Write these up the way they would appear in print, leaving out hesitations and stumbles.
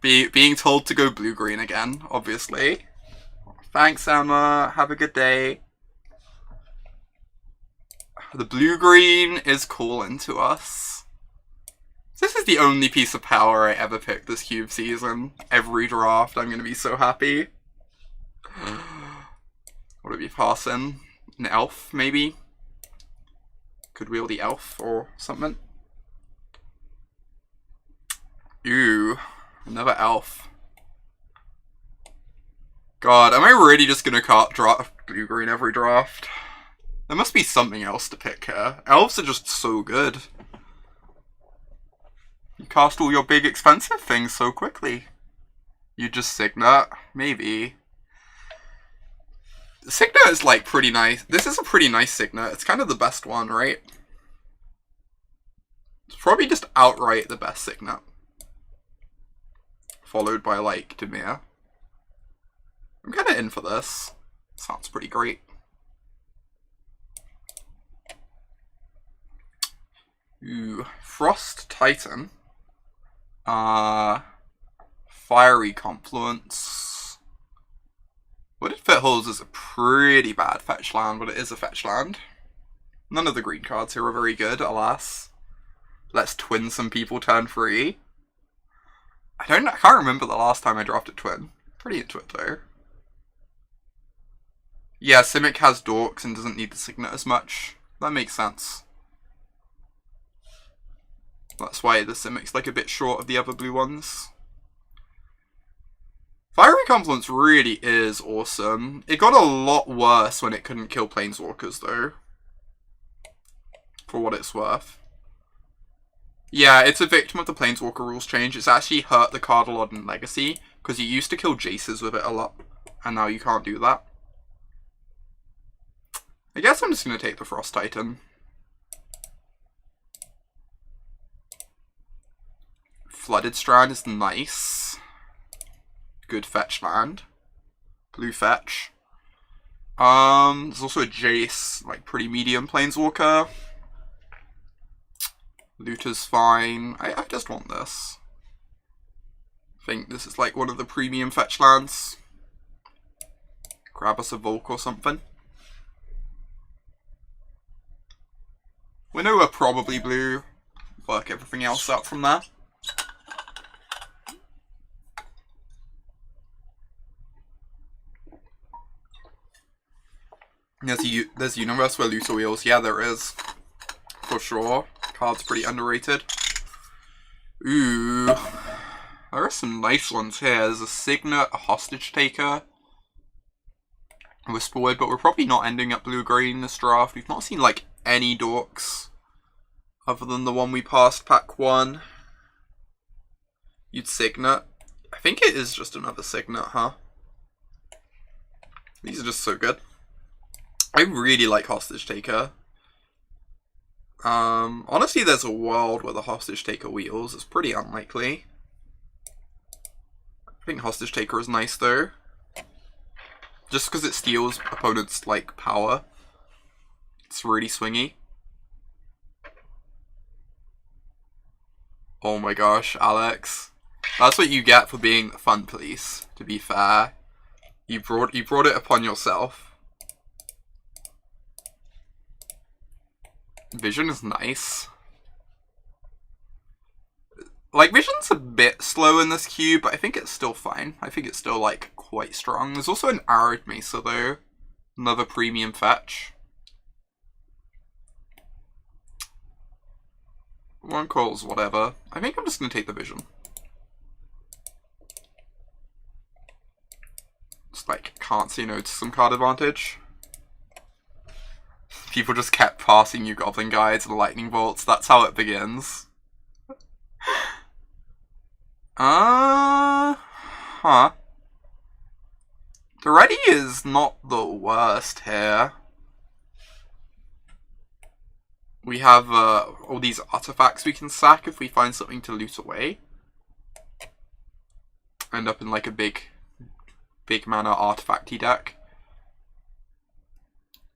Being told to go blue-green again, obviously. Thanks, Emma. Have a good day. The blue-green is calling to us. This is the only piece of power I ever picked this cube season. Every draft, I'm gonna be so happy. What would be passing? An elf, maybe? Could wield the elf or something. Ooh, another elf. God, am I really just gonna draft blue-green every draft? There must be something else to pick here. Elves are just so good. You cast all your big expensive things so quickly. You just Signet? Maybe. Signet is like pretty nice. This is a pretty nice Signet. It's kind of the best one, right? It's probably just outright the best Signet. Followed by like Dimir. I'm kind of in for this. Sounds pretty great. Ooh, Frost Titan. Fiery Confluence. Wooded Footholds is a pretty bad fetch land, but it is a fetch land. None of the green cards here are very good, alas. Let's twin some people turn 3. I can't remember the last time I drafted twin. Pretty into it though. Yeah, Simic has Dorks and doesn't need the Signet as much. That makes sense. That's why the Simic's like a bit short of the other blue ones. Fiery Confluence really is awesome. It got a lot worse when it couldn't kill Planeswalkers though. For what it's worth. Yeah, it's a victim of the Planeswalker rules change. It's actually hurt the card a lot in Legacy, because you used to kill Jaces with it a lot, and now you can't do that. I guess I'm just going to take the Frost Titan. Flooded Strand is nice. Good fetch land. Blue fetch. There's also a Jace, like pretty medium Planeswalker. Looter's fine. I just want this. I think this is like one of the premium fetch lands. Grab us a Volk or something. We know we're probably blue. Work everything else out from there. There's Universe where Looter wheels. Yeah, there is. For sure. Card's pretty underrated. Ooh. There are some nice ones here. There's a Signet, a Hostage Taker, a Whisperwood, but we're probably not ending up blue-green this draft. We've not seen, like, any Dorks other than the one we passed pack 1. You'd Signet. I think it is just another Signet, huh? These are just so good. I really like Hostage Taker. Honestly, there's a world where the Hostage Taker wheels. It's pretty unlikely. I think Hostage Taker is nice, though. Just because it steals opponents', like, power. It's really swingy. Oh my gosh, Alex. That's what you get for being the fun police, to be fair. You brought it upon yourself. Vision is nice. Like, Vision's a bit slow in this cube, but I think it's still fine. I think it's still, like, quite strong. There's also an Arid Mesa, though. Another premium fetch. One calls, whatever. I think I'm just gonna take the Vision. Just, like, can't say no to some card advantage. People just kept passing you Goblin Guides and Lightning Bolts. That's how it begins. Huh. The ready is not the worst here. We have all these artifacts we can sack if we find something to loot away. End up in like a big mana artifacty deck.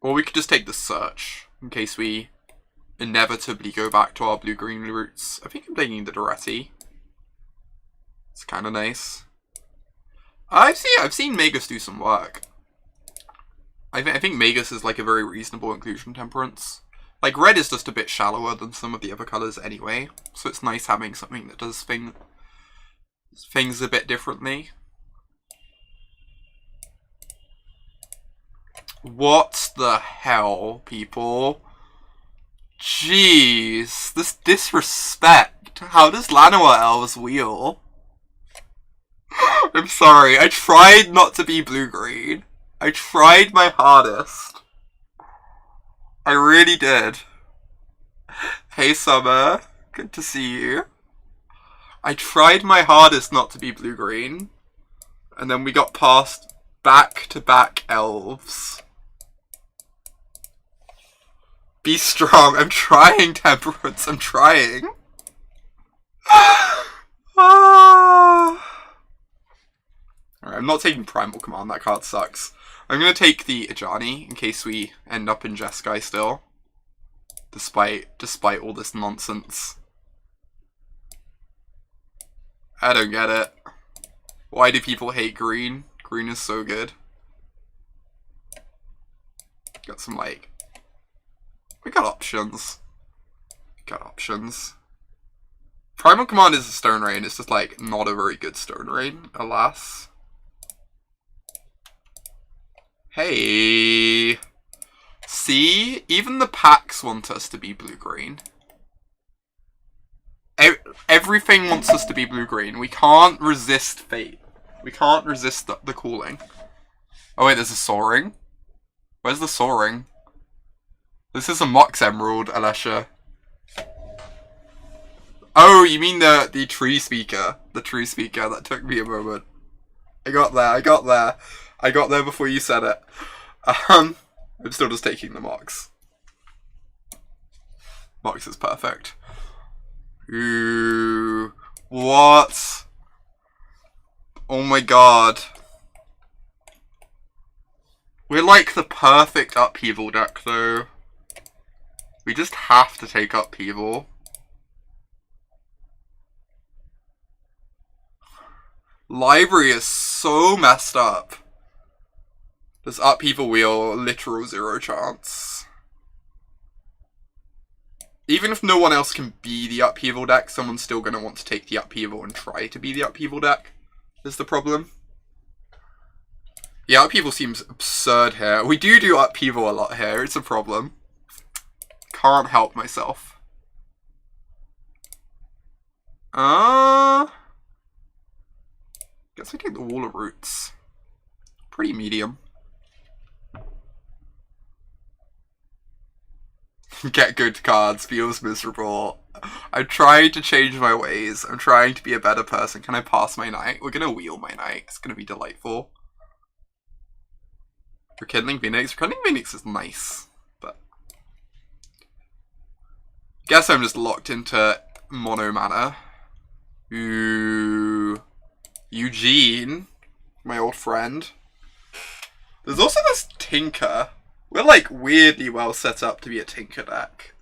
Or we could just take the Search, in case we inevitably go back to our blue-green roots. I think I'm taking the Duretti. It's kind of nice. I've seen Magus do some work. I think Magus is like a very reasonable inclusion temperance. Like, red is just a bit shallower than some of the other colours anyway, so it's nice having something that does things a bit differently. What the hell, people? Jeez, this disrespect. How does Llanowar Elves wheel? I'm sorry, I tried not to be blue-green. I tried my hardest. I really did. Hey Summer, good to see you. I tried my hardest not to be blue-green, and then we got past back-to-back elves. Be strong, I'm trying, Temperance, I'm trying. Alright, I'm not taking Primal Command, that card sucks. I'm gonna take the Ajani in case we end up in Jeskai still. Despite all this nonsense. I don't get it. Why do people hate green? Green is so good. Got some like... We got options. Got options. Primal Command is a Stone Rain, it's just like not a very good Stone Rain, alas. Hey, see, even the packs want us to be blue-green. Everything wants us to be blue-green. We can't resist fate. We can't resist the calling. Oh wait, there's a Soaring. Where's the Soaring? This is a Mox Emerald, Alessia. Oh, you mean the Tree Speaker. The Tree Speaker, that took me a moment. I got there before you said it. I'm still just taking the Mox. Mox is perfect. Ooh. What? Oh my god. We're like the perfect upheaval deck though. We just have to take upheaval. Library is so messed up. This upheaval wheel, literal 0 chance. Even if no one else can be the upheaval deck, someone's still going to want to take the upheaval and try to be the upheaval deck, is the problem. Yeah, upheaval seems absurd here. We do upheaval a lot here, it's a problem. Can't help myself. Guess I take the Wall of Roots. Pretty medium. Get good cards, feels miserable. I'm trying to change my ways. I'm trying to be a better person. Can I pass my night? We're gonna wheel my night. It's gonna be delightful. Rekindling Phoenix. Rekindling Phoenix is nice, but... Guess I'm just locked into mono mana. Ooh... Eugene, my old friend. There's also this Tinker. We're like weirdly well set up to be a Tinker deck.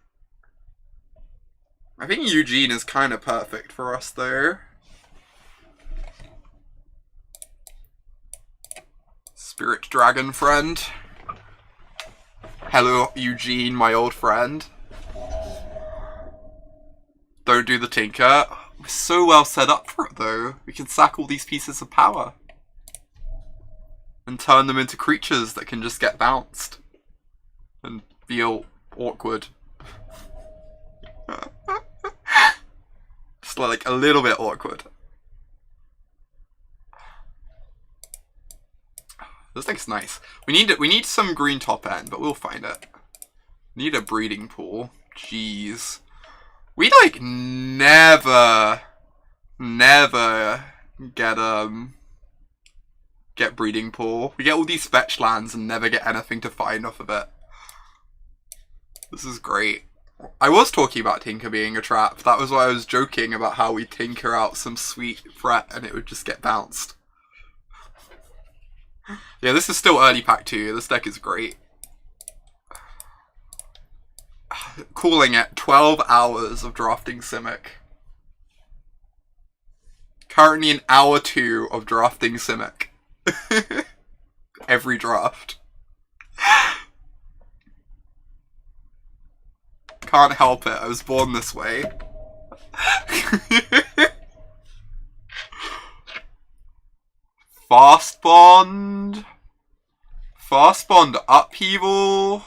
I think Eugene is kind of perfect for us though. Spirit Dragon friend. Hello Eugene, my old friend. Don't do the Tinker. We're so well set up for it though. We can sack all these pieces of power. And turn them into creatures that can just get bounced. And feel awkward. Just like a little bit awkward. This deck's nice. We need some green top end, but we'll find it. We need a breeding pool. Jeez. We like never get breeding pool. We get all these fetch lands and never get anything to find off of it. This is great. I was talking about Tinker being a trap. That was why I was joking about how we Tinker out some sweet threat and it would just get bounced. Yeah, this is still early pack 2. This deck is great. Calling it 12 hours of drafting Simic. Currently in hour 2 of drafting Simic. Every draft. Can't help it, I was born this way. Fast Bond. Fast Bond Upheaval.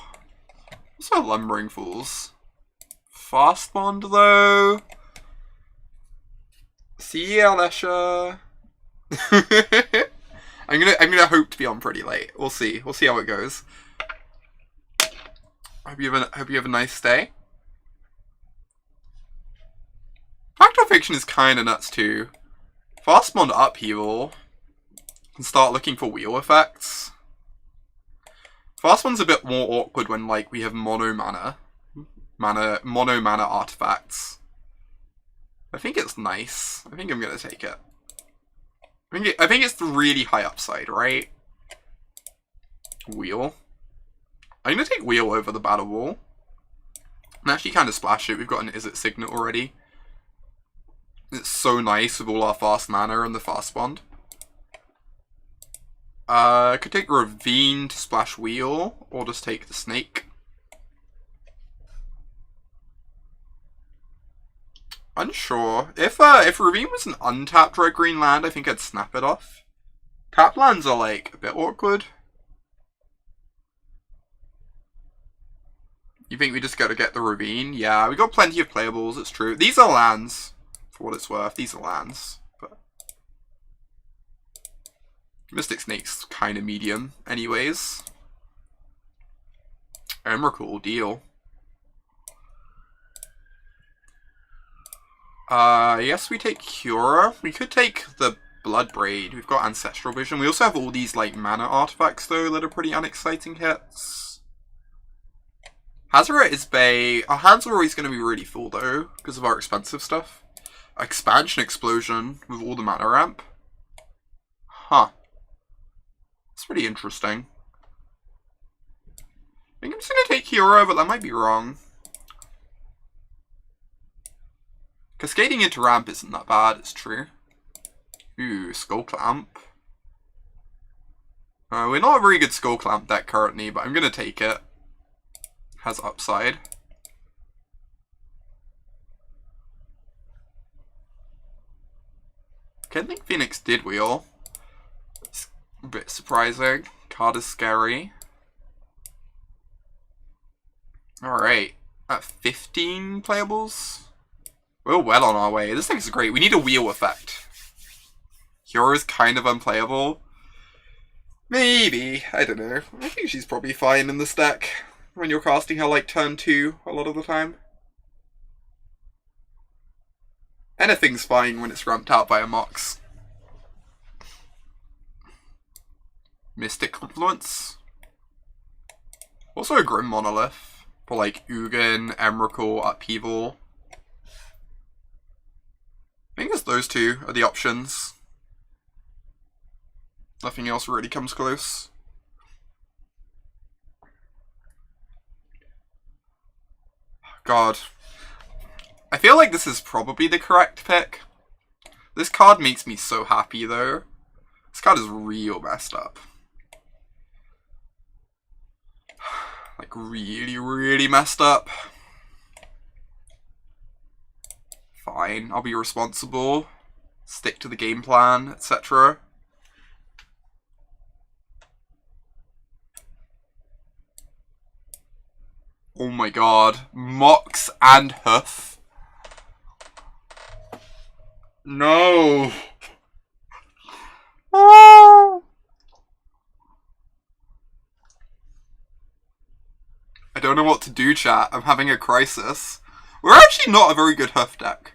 What's our Lumbering Fools? Fast Bond though. See ya, Lesha. I'm gonna hope to be on pretty late. We'll see. We'll see how it goes. Hope you have a nice day. Fact or Fiction is kinda nuts too. Fast Bond Upheaval. Can start looking for wheel effects. Fast Bond's a bit more awkward when like we have mono mana artifacts. I think it's nice. I think I'm gonna take it. I think it's the really high upside, right? Wheel. I'm gonna take Wheel over the Battle Wall. And actually kind of splash it. We've got an Izzet Signet already. It's so nice with all our fast mana and the Fast Bond. I could take Ravine to splash Wheel, or just take the Snake. Unsure. If Ravine was an untapped red-green land, I think I'd snap it off. Tap lands are, like, a bit awkward. You think we just gotta get the Ravine? Yeah, we got plenty of playables, it's true. These are lands, for what it's worth. These are lands. But Mystic Snake's kind of medium, anyways. Emrakul, deal. Yes, we take Cura. We could take the Bloodbraid. We've got Ancestral Vision. We also have all these, like, mana artifacts, though, that are pretty unexciting hits. Hazoret is Bay. Our hands are always going to be really full, though, because of our expensive stuff. Expansion Explosion with all the mana ramp. Huh. That's pretty interesting. I think I'm just going to take Cura, but that might be wrong. Cascading into ramp isn't that bad, it's true. Ooh, Skull Clamp. We're not a very good Skull Clamp deck currently, but I'm gonna take it. Has upside. Okay, I think Phoenix did wheel. It's a bit surprising. Card is scary. Alright, at 15 playables? We're well on our way. This thing's great. We need a wheel effect. Cura's kind of unplayable. Maybe. I don't know. I think she's probably fine in this deck. When you're casting her like turn 2 a lot of the time. Anything's fine when it's ramped out by a Mox. Mystic Confluence. Also a Grim Monolith. For like Ugin, Emrakul, Upheaval. I think it's those two are the options. Nothing else really comes close. God. I feel like this is probably the correct pick. This card makes me so happy though. This card is real messed up. Like really, really messed up. Fine, I'll be responsible. Stick to the game plan, etc. Oh my god. Mox and Hoof. No. I don't know what to do, chat. I'm having a crisis. We're actually not a very good Hoof deck.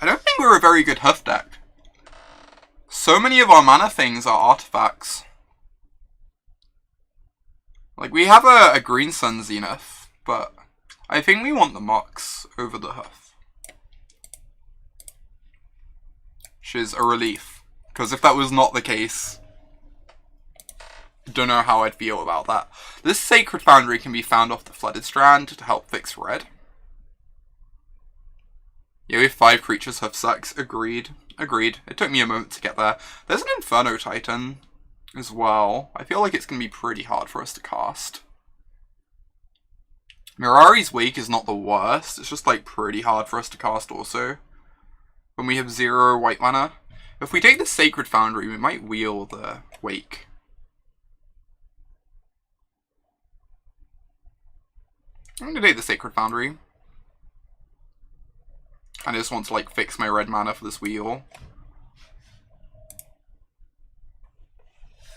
I don't think we're a very good Hoof deck. So many of our mana things are artifacts. Like, we have a Green Sun Zenith, but I think we want the Mox over the Hoof. Which is a relief. Because if that was not the case, I don't know how I'd feel about that. This Sacred Foundry can be found off the Flooded Strand to help fix red. Yeah, we have 5 creatures have sex. Agreed. Agreed. It took me a moment to get there. There's an Inferno Titan as well. I feel like it's going to be pretty hard for us to cast. Mirari's Wake is not the worst. It's just like pretty hard for us to cast also. When we have 0 white mana. If we take the Sacred Foundry, we might wheel the Wake. I'm going to take the Sacred Foundry. I just want to like fix my red mana for this wheel.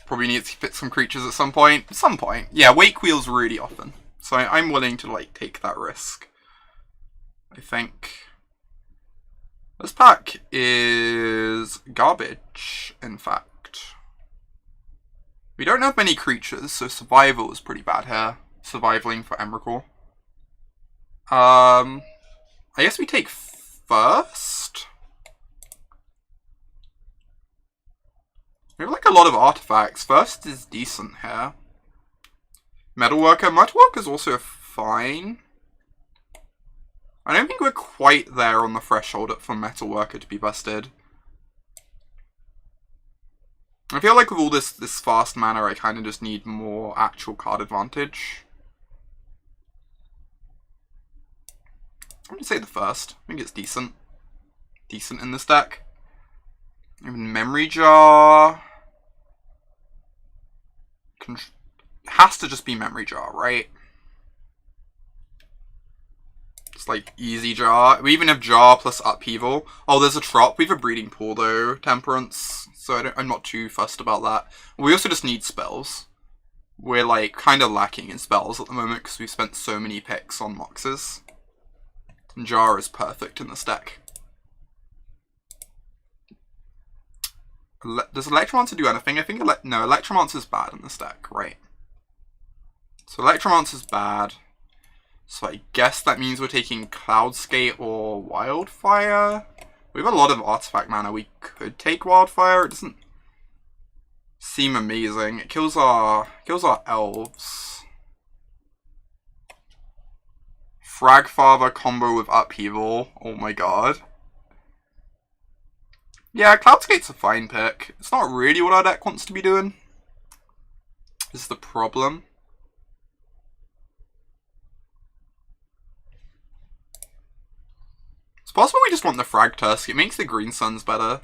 Probably need to fit some creatures at some point. Yeah, Wake wheels really often. So I'm willing to like take that risk. I think. This pack is garbage, in fact. We don't have many creatures, so survival is pretty bad here. Surviving for Emrakul. I guess we take first. We have like a lot of artifacts. First is decent here. Metalworker is also fine. I don't think we're quite there on the threshold for Metalworker to be busted. I feel like with all this fast mana, I kind of just need more actual card advantage. I'm going to say the first. I think it's decent. Decent in this deck. Even Memory Jar. Has to just be Memory Jar, right? It's like easy Jar. We even have Jar plus Upheaval. Oh, there's a Trop. We have a Breeding Pool though. Temperance. So I'm not too fussed about that. We also just need spells. We're like kind of lacking in spells at the moment because we've spent so many picks on Moxes. And Jar is perfect in this deck. Does Electromancer do anything? I think no, Electromancer is bad in this deck, right? So Electromancer is bad. So I guess that means we're taking Cloudscape or Wildfire. We have a lot of artifact mana. We could take Wildfire. It doesn't seem amazing. It kills our elves. Fragfather combo with Upheaval. Oh my god. Yeah, Cloudscape's a fine pick. It's not really what our deck wants to be doing. Is the problem. It's possible we just want the Frag Tusk. It makes the Green Suns better.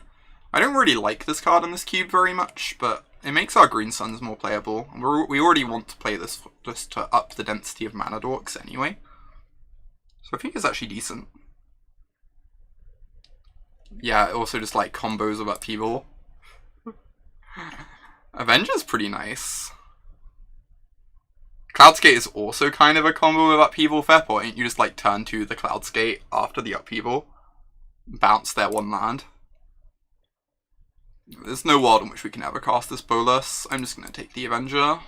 I don't really like this card in this cube very much, but it makes our Green Suns more playable. We already want to play this just to up the density of Mana Dorks anyway. So I think it's actually decent. Yeah, also just like combos of Upheaval. Avenger's pretty nice. Cloudscape is also kind of a combo with Upheaval, fair point. You just like turn to the Cloudscape after the Upheaval. Bounce their 1 land. There's no world in which we can ever cast this Bolas. I'm just going to take the Avenger.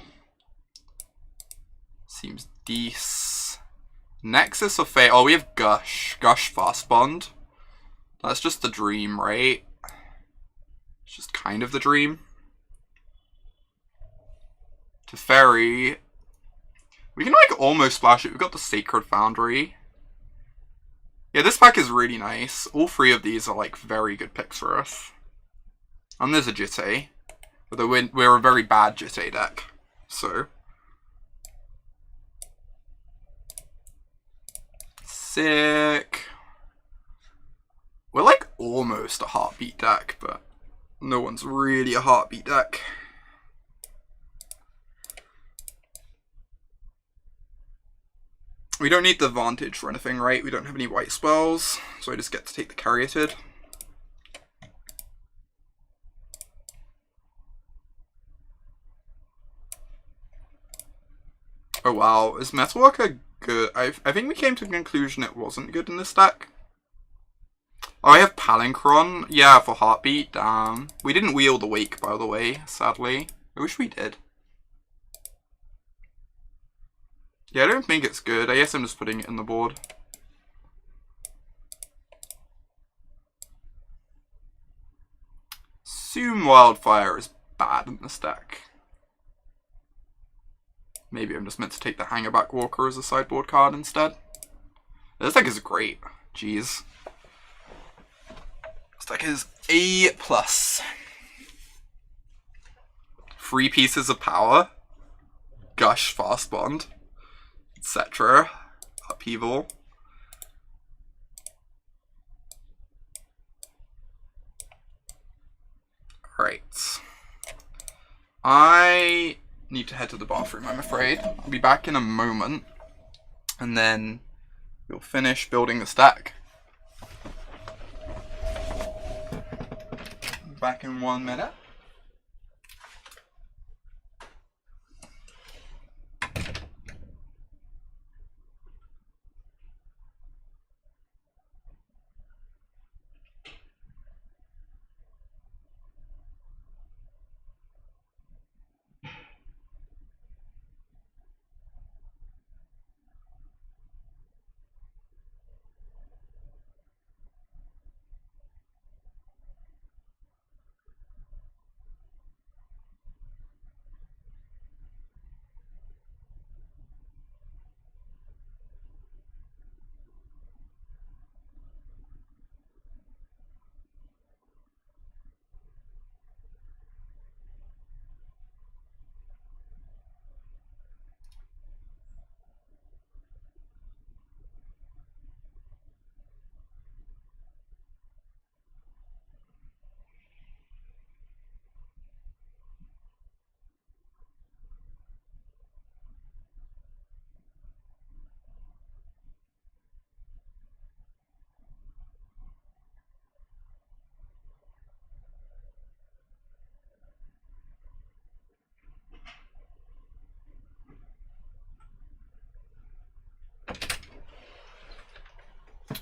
Seems decent. Nexus of Fate. Oh, we have Gush. Gush Fast Bond. That's just the dream, right? It's just kind of the dream. Teferi. We can like almost splash it. We've got the Sacred Foundry. Yeah, this pack is really nice. All 3 of these are like very good picks for us. And there's a Jitte. Although we're a very bad Jitte deck. So. Sick. We're like almost a Heartbeat deck, but no one's really a Heartbeat deck. We don't need the Vantage for anything, right? We don't have any white spells, so I just get to take the Caryatid. Oh wow, is Metalworker good? I think we came to the conclusion it wasn't good in this deck. Oh, I have Palinchron. Yeah, for Heartbeat. Damn. We didn't wheel the Wake, by the way, sadly. I wish we did. Yeah, I don't think it's good. I guess I'm just putting it in the board. Assume Wildfire is bad in this deck. Maybe I'm just meant to take the Hangerback Walker as a sideboard card instead. This deck is great. Jeez. deck is A+. 3 pieces of power. Gush, Fast Bond, etc. Upheaval. Right. I need to head to the bathroom, I'm afraid. I'll be back in a moment. And then we'll finish building the stack. Back in 1 minute.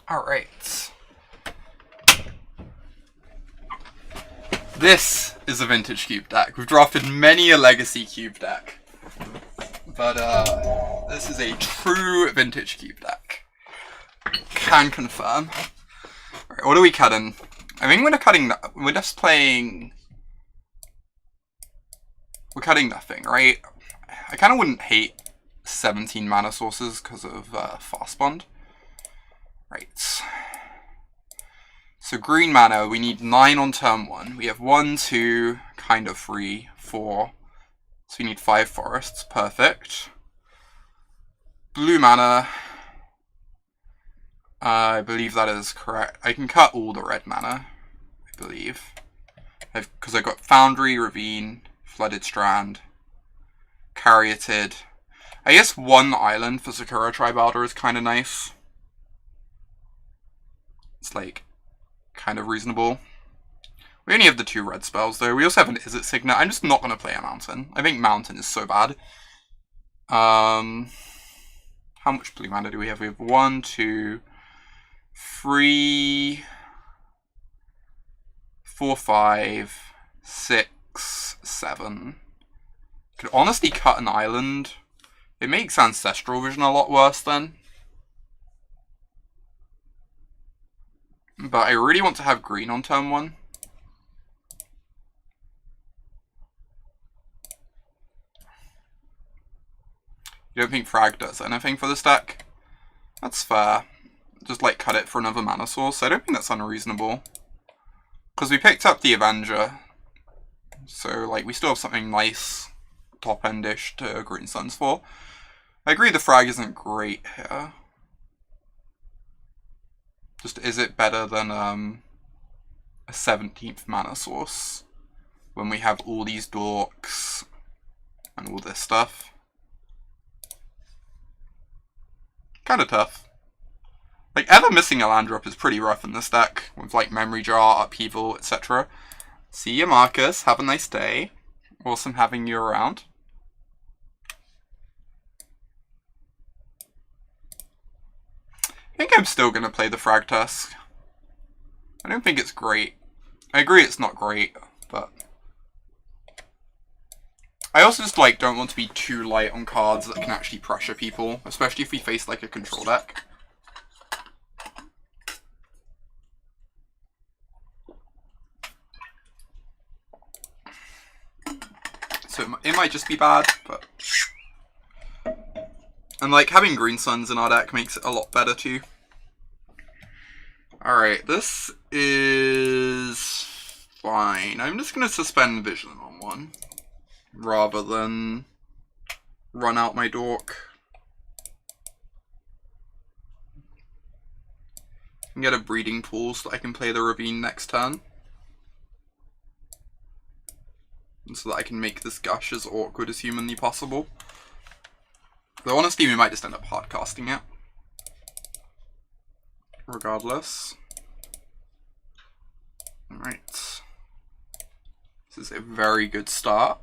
Alright. This is a vintage cube deck. We've drafted many a legacy cube deck. But this is a true vintage cube deck. Can confirm. Alright, what are we cutting? I think we're just playing... We're cutting nothing, right? I kind of wouldn't hate 17 mana sources because of Fast Bond. Right. So green mana, we need 9 on turn 1. We have 1, 2, kind of 3, 4. So we need 5 forests. Perfect. Blue mana. I believe that is correct. I can cut all the red mana, I believe. Because I've got Foundry, Ravine, Flooded Strand, Caryatid. I guess 1 island for Sakura Tribe Elder is kind of nice. It's like kind of reasonable. We only have the 2 red spells though. We also have an Izzet Signet. I'm just not going to play a Mountain. I think Mountain is so bad. How much blue mana do we have? We have 1, 2, 3, 4, 5, 6, 7. Could honestly cut an island. It makes Ancestral Vision a lot worse then. But I really want to have green on turn 1. You don't think Frag does anything for this deck? That's fair. Just like cut it for another mana source. I don't think that's unreasonable. Because we picked up the Avenger. So like we still have something nice top-endish to Green Suns for. I agree the Frag isn't great here. Just is it better than a 17th mana source when we have all these dorks and all this stuff? Kind of tough. Like, ever missing a land drop is pretty rough in this deck, with like Memory Jar, Upheaval, etc. See you, Marcus. Have a nice day. Awesome having you around. I think I'm still going to play the Frag Tusk. I don't think it's great. I agree it's not great, but... I also just like don't want to be too light on cards that can actually pressure people, especially if we face like a control deck. So it might just be bad, but... And like having Green Suns in our deck makes it a lot better too. Alright, this is fine. I'm just going to suspend vision on one, rather than run out my dork. And get a breeding pool so that I can play the Ravine next turn. And so that I can make this gush as awkward as humanly possible. Though honestly, we might just end up hardcasting it. Regardless. Alright. This is a very good start.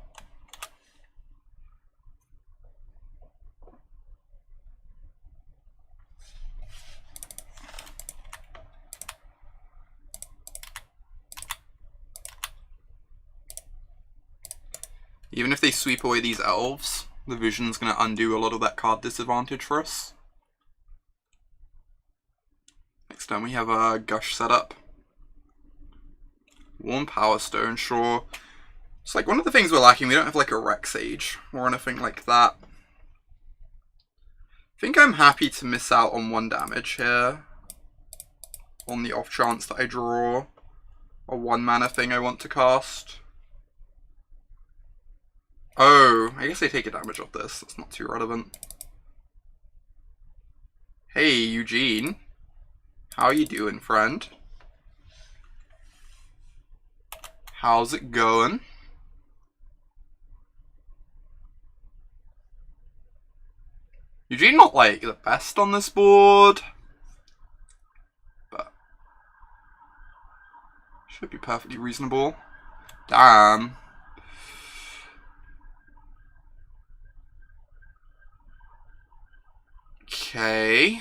Even if they sweep away these elves, the vision's going to undo a lot of that card disadvantage for us. Next time we have a gush setup. Warm Power Stone, sure. It's like one of the things we're lacking, we don't have like a Rec Sage or anything like that. I think I'm happy to miss out on 1 damage here. On the off chance that I draw a 1 mana thing I want to cast. Oh, I guess I take a damage off this. That's not too relevant. Hey, Eugene. How you doing, friend? How's it going? Eugene not like the best on this board, but should be perfectly reasonable. Damn. Okay.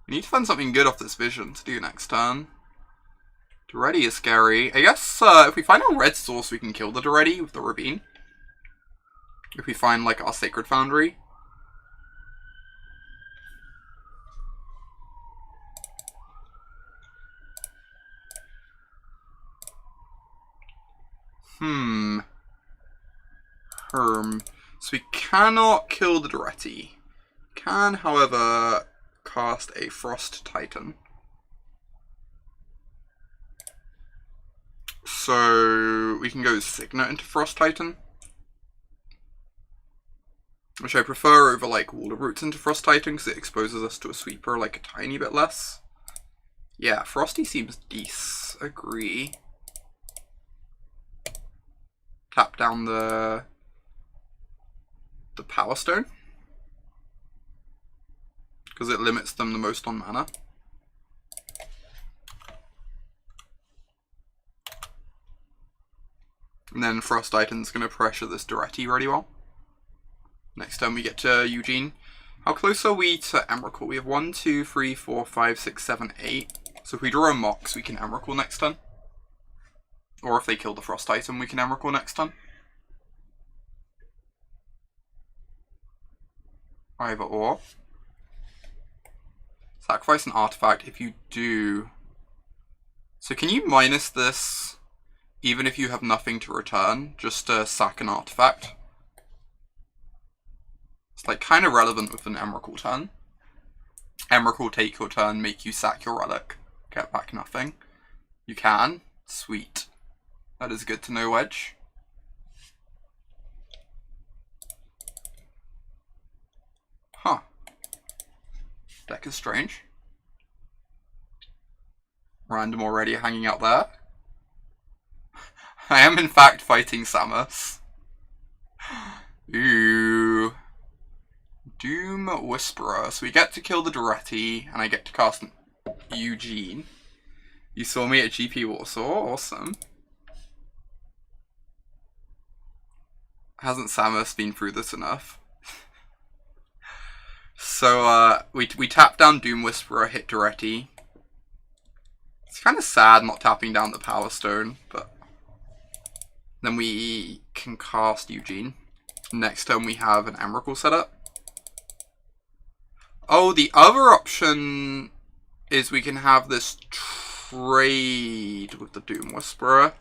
We need to find something good off this vision to do next turn. Daretti is scary. I guess if we find a red source, we can kill the Daretti with the Ravine. If we find like our Sacred Foundry. So we cannot kill the Daretti. Can, however, cast a Frost Titan. So we can go Signet into Frost Titan. Which I prefer over like Wall of Roots into Frost Titan because it exposes us to a sweeper like a tiny bit less. Yeah, Frosty seems decent. Agree. Tap down the Power Stone. Because it limits them the most on mana. And then Frost Titan's going to pressure this Daretti really well. Next time we get to Eugene. How close are we to Emrakul? We have 1, 2, 3, 4, 5, 6, 7, 8. So if we draw a Mox, we can Emrakul next turn. Or if they kill the Frost Titan, we can Emrakul next turn. Either or. Sacrifice an artifact if you do. So can you minus this even if you have nothing to return, just to sack an artifact? It's like kind of relevant with an Emrakul turn. Emrakul take your turn, make you sack your relic, get back nothing. You can. Sweet. That is good to know, Wedge. Huh. Deck is strange. Random already hanging out there. I am in fact fighting Samus. Ooh. Doom Whisperer. So we get to kill the Daretti, and I get to cast Eugene. You saw me at GP Warsaw. Awesome. Hasn't Samus been through this enough? So we tap down Doom Whisperer, hit Daretti. It's kind of sad not tapping down the Power Stone, but then we can cast Eugene. Next turn we have an Emrakul set up. Oh, the other option is we can have this trade with the Doom Whisperer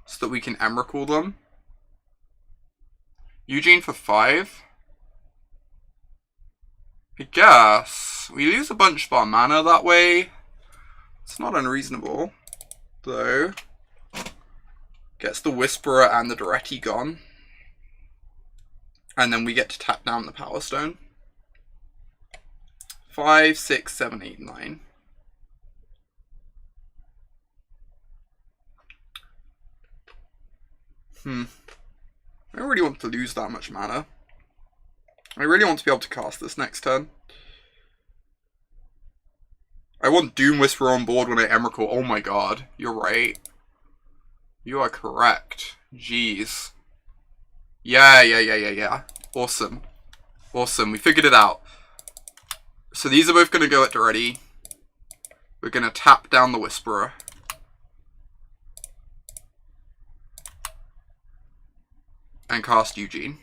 so that we can Emrakul them. Eugene for 5. I guess. We lose a bunch of our mana that way. It's not unreasonable, though. Gets the Whisperer and the Duretti gone. And then we get to tap down the Power Stone. 5, 6, 7, 8, 9. I don't really want to lose that much mana. I really want to be able to cast this next turn. I want Doom Whisperer on board when I Emrakul. Oh my god, you're right. You are correct. Jeez. Yeah. Awesome. Awesome, we figured it out. So these are both going to go at Duretti. We're going to tap down the Whisperer. And cast Eugene.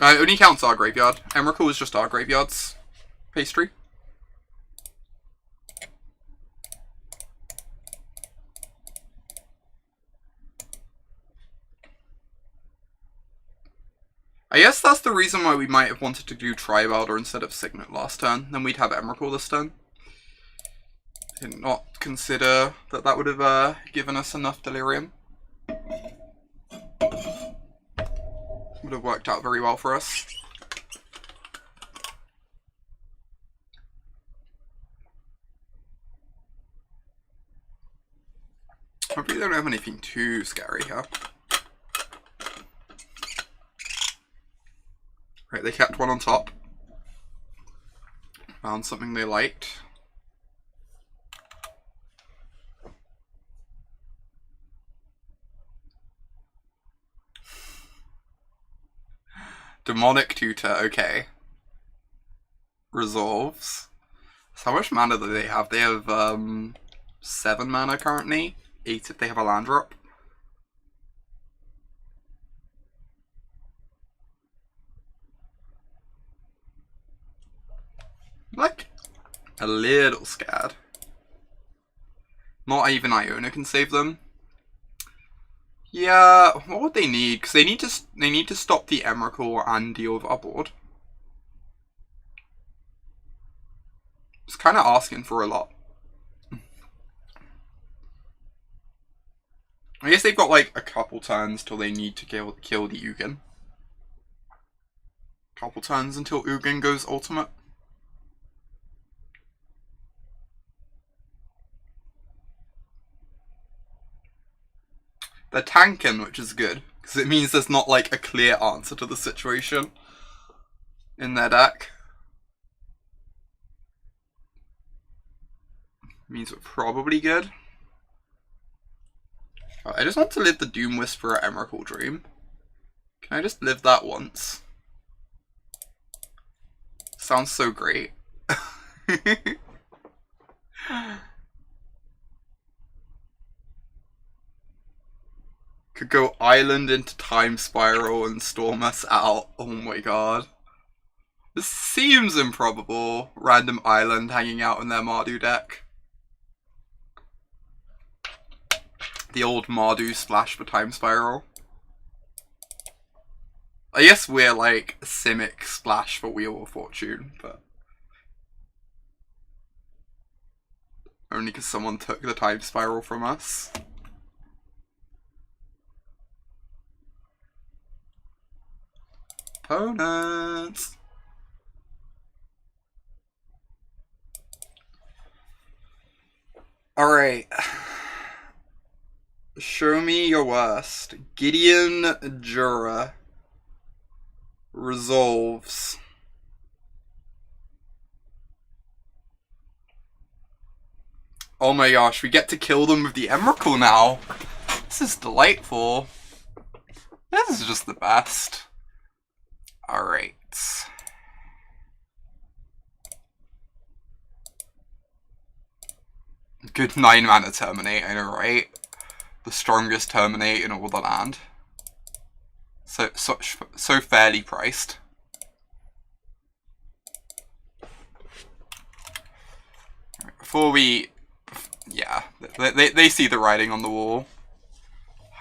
It only counts our graveyard. Emrakul is just our graveyard's pastry. I guess that's the reason why we might have wanted to do Tri-Elder instead of Signet last turn. Then we'd have Emrakul this turn. Did not consider that that would have given us enough Delirium. Would have worked out very well for us. I really don't have anything too scary here. Right, they kept one on top. Found something they liked. Demonic Tutor, okay. Resolves. So how much mana do they have? They have 7 mana currently. 8 if they have a land drop. Like, a little scared. Not even Iona can save them. Yeah, what would they need? Because they need to stop the Emrakul and deal with our board. It's kind of asking for a lot. I guess they've got like a couple turns till they need to kill the Ugin. Couple turns until Ugin goes ultimate. They're tanking, which is good, because it means there's not like a clear answer to the situation in their deck. Means we're probably good. I just want to live the Doom Whisperer Emrakul dream. Can I just live that once? Sounds so great. Could go island into Time Spiral and storm us out. Oh my god. This seems improbable. Random island hanging out in their Mardu deck. The old Mardu splash for Time Spiral. I guess we're like Simic splash for Wheel of Fortune, but only because someone took the Time Spiral from us. Opponents. Alright. Show me your worst. Gideon Jura. Resolves. Oh my gosh, we get to kill them with the Emrakul now. This is delightful. This is just the best. Alright. Good 9 mana Terminate, I know, right? The strongest Terminate in all the land. So fairly priced. Before we... Yeah, they see the writing on the wall.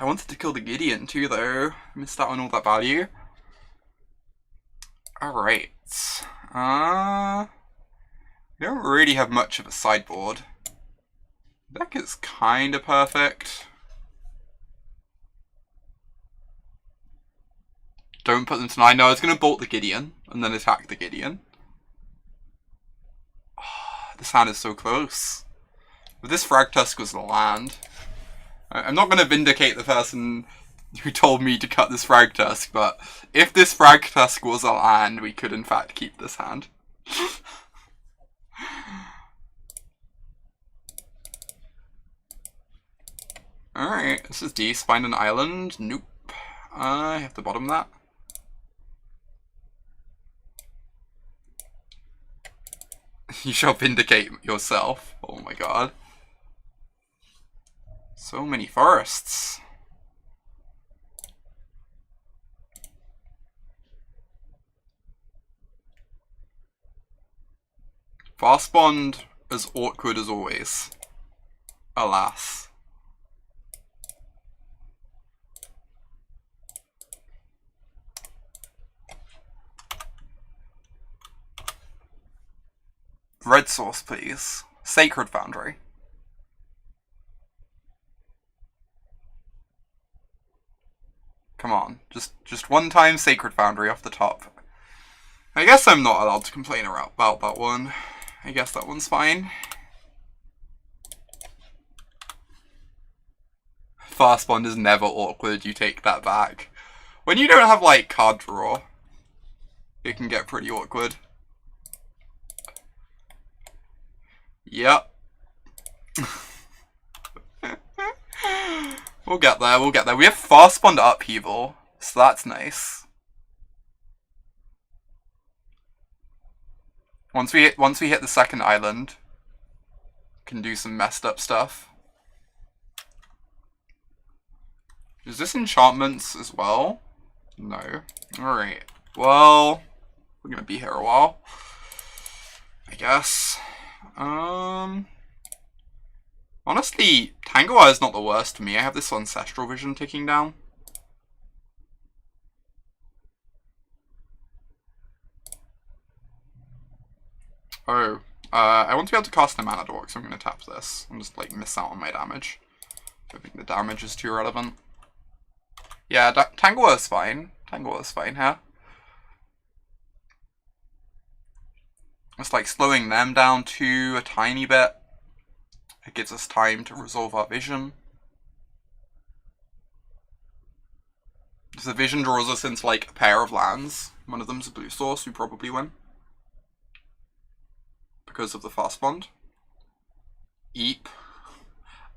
I wanted to kill the Gideon too, though. Missed out on all that value. Alright. We don't really have much of a sideboard. The deck is kinda perfect. Don't put them to 9. No, I was gonna bolt the Gideon and then attack the Gideon. Oh, this hand is so close. But this Fragtusk was the land. I'm not gonna vindicate the person who told me to cut this Fragtusk, but if this Fragtusk was a land, we could in fact keep this hand. Alright, this is D. Find an island. Nope. I have to bottom that. You shall vindicate yourself. Oh my god. So many forests. Fast Bond as awkward as always. Alas. Red source, please. Sacred Foundry. Come on, just one time Sacred Foundry off the top. I guess I'm not allowed to complain about that one. I guess that one's fine. Fast Bond is never awkward, you take that back. When you don't have, like, card draw, it can get pretty awkward. Yep. We'll get there, we'll get there. We have Fast Bond Upheaval, so that's nice. Once we hit the second island, can do some messed up stuff. Is this enchantments as well? No. Alright. Well, we're gonna be here a while, I guess. Honestly, Tanglewire is not the worst for me. I have this Ancestral Vision ticking down. Oh, I want to be able to cast a Mana Dork, so I'm going to tap this and just, like, miss out on my damage. I think the damage is too relevant. Yeah, Tanglewire's fine. Tanglewire's fine here. It's like slowing them down too a tiny bit. It gives us time to resolve our vision. If the vision draws us into like a pair of lands, one of them's a blue source, we probably win. Because of the Fast Bond. Eep.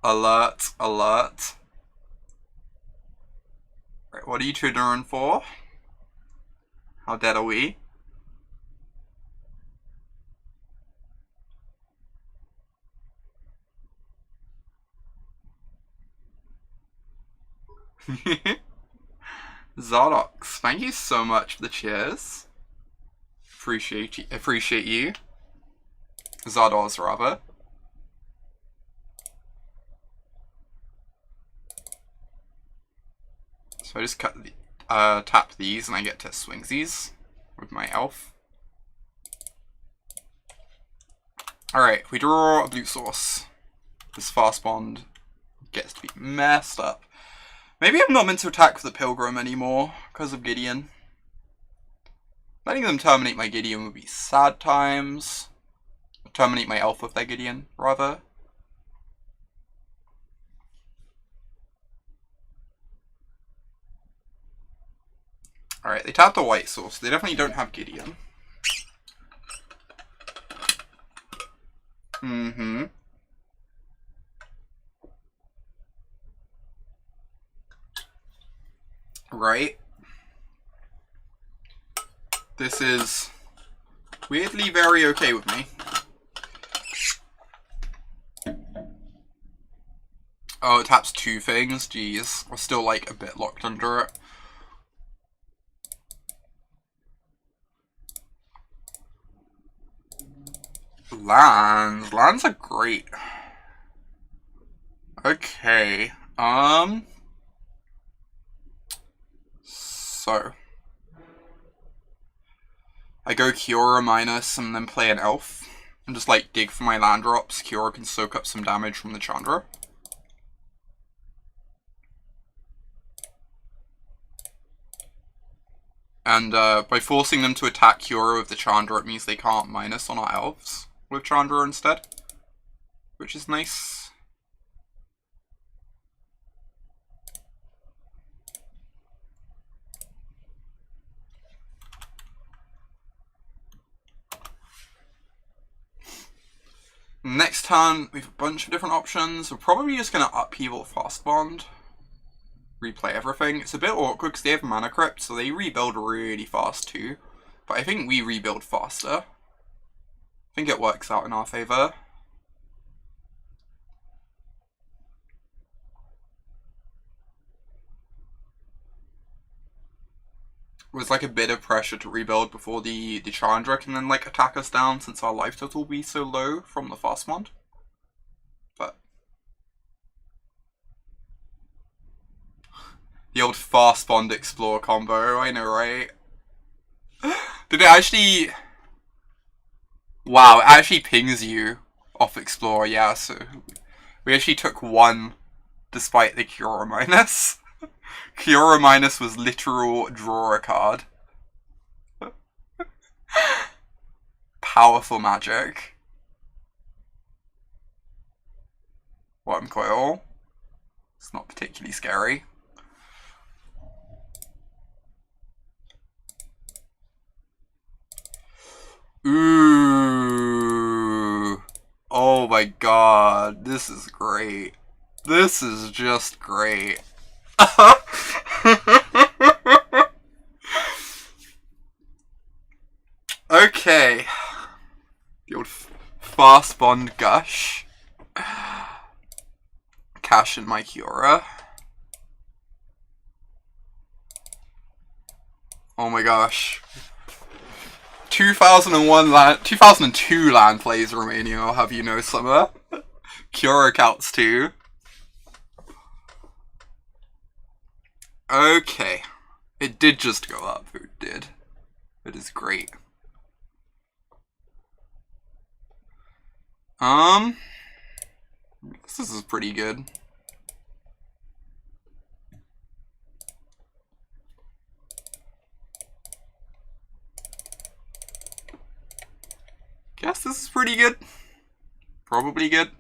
Alert, alert. Right, what are you triggering for? How dead are we? Zardox, thank you so much for the cheers. Appreciate you. Zardoz, rather. So I just tap these and I get to swingsies with my elf. Alright, we draw a blue source. This Fast Bond gets to be messed up. Maybe I'm not meant to attack with the Pilgrim anymore because of Gideon. Letting them terminate my Gideon would be sad times. Terminate my elf with their Gideon, rather. Alright, they tapped the white source. They definitely don't have Gideon. Mm-hmm. Right. This is weirdly very okay with me. Oh, it taps two things? Jeez. We're still like a bit locked under it. Lands. Lands are great. Okay. So. I go Kiora minus and then play an elf. And just like dig for my land drops. Kiora can soak up some damage from the Chandra. And by forcing them to attack Kiora with the Chandra, it means they can't minus on our elves with Chandra instead. Which is nice. Next turn, we have a bunch of different options. We're probably just going to upheaval Fast Bond. Replay everything. It's a bit awkward because they have Mana Crypt, so they rebuild really fast too. But I think we rebuild faster. I think it works out in our favor. It was like a bit of pressure to rebuild before the Chandra can then like attack us down since our life total will be so low from the Fast Bond. But the old Fast Bond Explore combo, I know, right? Did it actually... Wow, it actually pings you off Explore, yeah, so we actually took one despite the Kiora minus. Kiora minus was literal draw a card. Powerful magic. Worm Coil. It's not particularly scary. Ooh. Oh my god. This is great. This is just great. Okay. The old Fast Bond Gush. Cash in my Kiora. Oh my gosh. 2002 land plays Romania, I'll have you know, Summer. Kiora counts too. Okay. It did just go up. It did. It is great. This is pretty good. Guess this is pretty good. Probably good.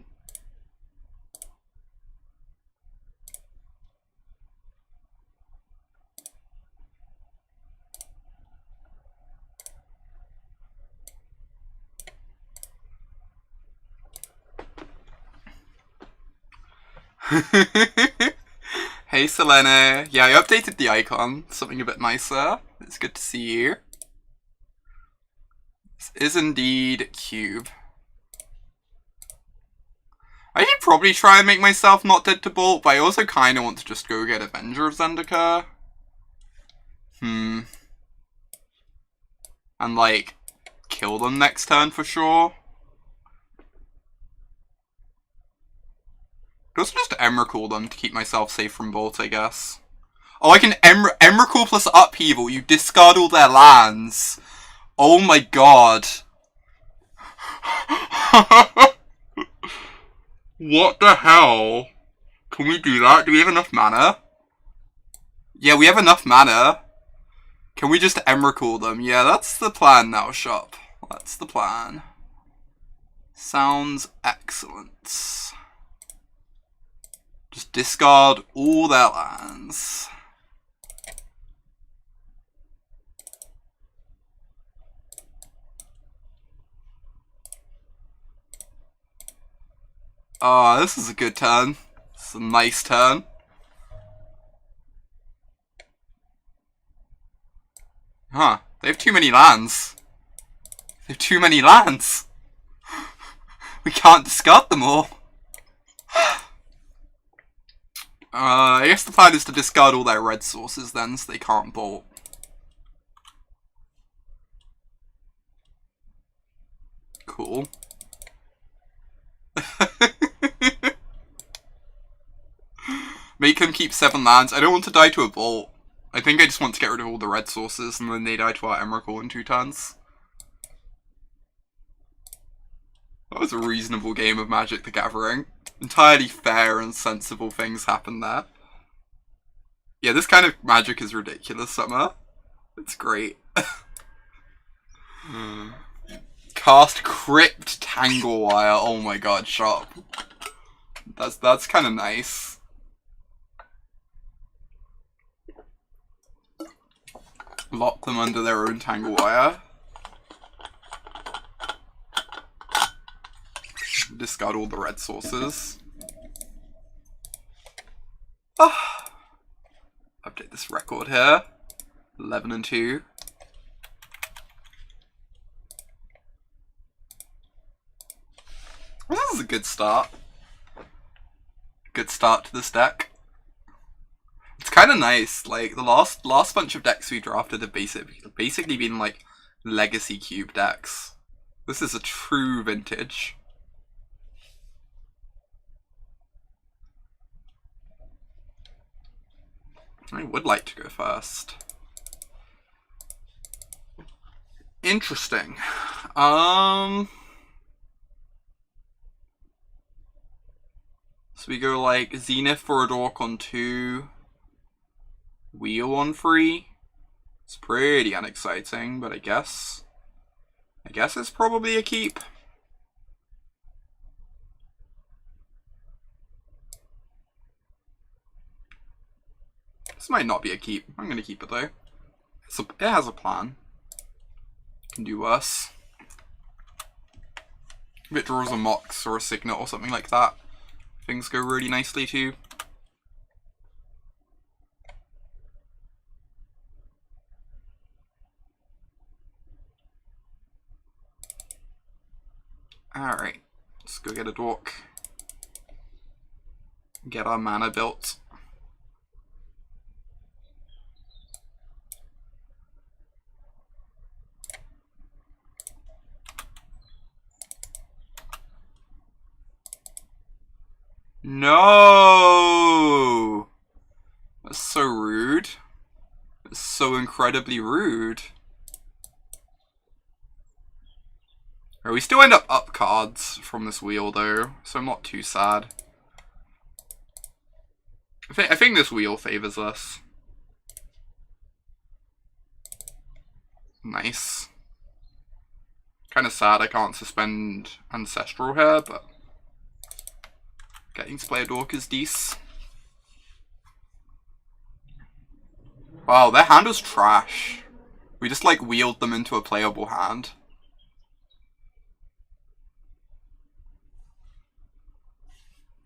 Hey Selene. Yeah, I updated the icon. Something a bit nicer. It's good to see you. This is indeed Cube. I should probably try and make myself not dead to Bolt, but I also kind of want to just go get Avenger of Zendikar. And like, kill them next turn for sure. I'd also just Emrakul them to keep myself safe from Bolt, I guess. Oh, I can Emrakul plus Upheaval. You discard all their lands. Oh my god. What the hell? Can we do that? Do we have enough mana? Yeah, we have enough mana. Can we just Emrakul them? Yeah, that's the plan now, Shop. That's the plan. Sounds excellent. Just discard all their lands. Ah, this is a good turn. This is a nice turn. Huh, they have too many lands. They have too many lands. We can't discard them all. I guess the plan is to discard all their red sources then, so they can't bolt. Cool. Make them keep 7 lands. I don't want to die to a bolt. I think I just want to get rid of all the red sources and then they die to our Emrakul in 2 turns. That was a reasonable game of Magic the Gathering. Entirely fair and sensible things happened there. Yeah, this kind of Magic is ridiculous, Summer. It's great. Cast Crypt Tanglewire. Oh my god, sharp. That's kind of nice. Lock them under their own Tanglewire. Discard all the red sources. Update this record here. 11 and 2. Well, this is a good start. Good start to this deck. It's kind of nice. Like the last bunch of decks we drafted have basically been like legacy cube decks. This is a true vintage. I would like to go first. Interesting. So we go like Zenith for a dork on 2, Wheel on 3. It's pretty unexciting, but I guess it's probably a keep. This might not be a keep. I'm gonna keep it though. It has a plan. Can do worse. If it draws a Mox or a Signet or something like that, things go really nicely too. Alright, let's go get a dork. Get our mana built. No! That's so rude. That's so incredibly rude. Right, we still end up cards from this wheel though, so I'm not too sad. I think this wheel favors us. Nice. Kind of sad I can't suspend Ancestral here, but getting to play a dork is decent. Wow, their hand was trash. We just like wheeled them into a playable hand.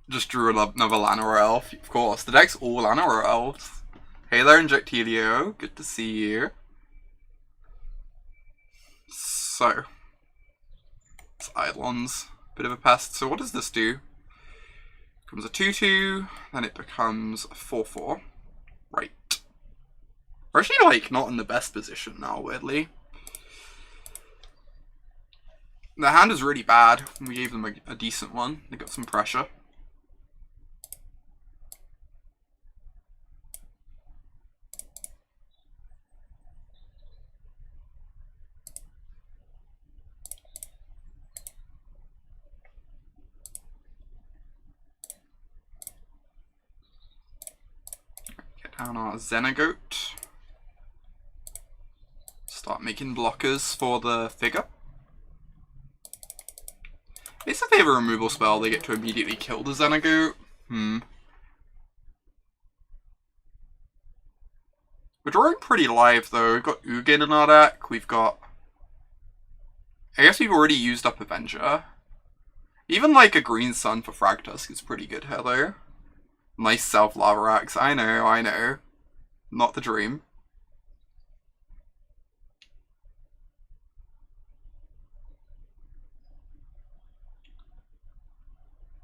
Just drew another Llanowar Elf, of course. The deck's all Llanowar Elves. Hey there, Injectilio. Good to see you. So, this Eidolon's a bit of a pest. So what does this do? Becomes a 2/2, then it becomes a 4/4. Right. We're actually like not in the best position now, weirdly. The hand is really bad. We gave them a decent one. They got some pressure. Get down our Xenagoat. Start making blockers for the figure. It's if they have a removal spell, they get to immediately kill the Xenagoat. We're drawing pretty live though. We've got Ugin in our deck. We've got... I guess we've already used up Avenger. Even like a Green Sun for Fragtusk is pretty good here though. Nice Self-Lava Axe. I know. Not the dream.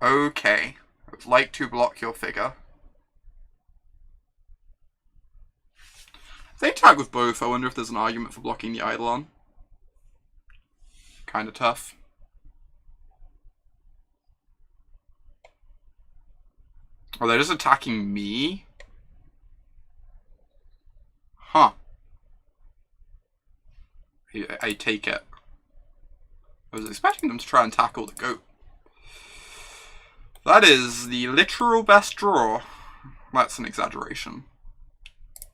Okay. I would like to block your figure. If they tag with both, I wonder if there's an argument for blocking the Eidolon. Kinda tough. Oh, they're just attacking me? Huh. I take it. I was expecting them to try and tackle the goat. That is the literal best draw. That's an exaggeration.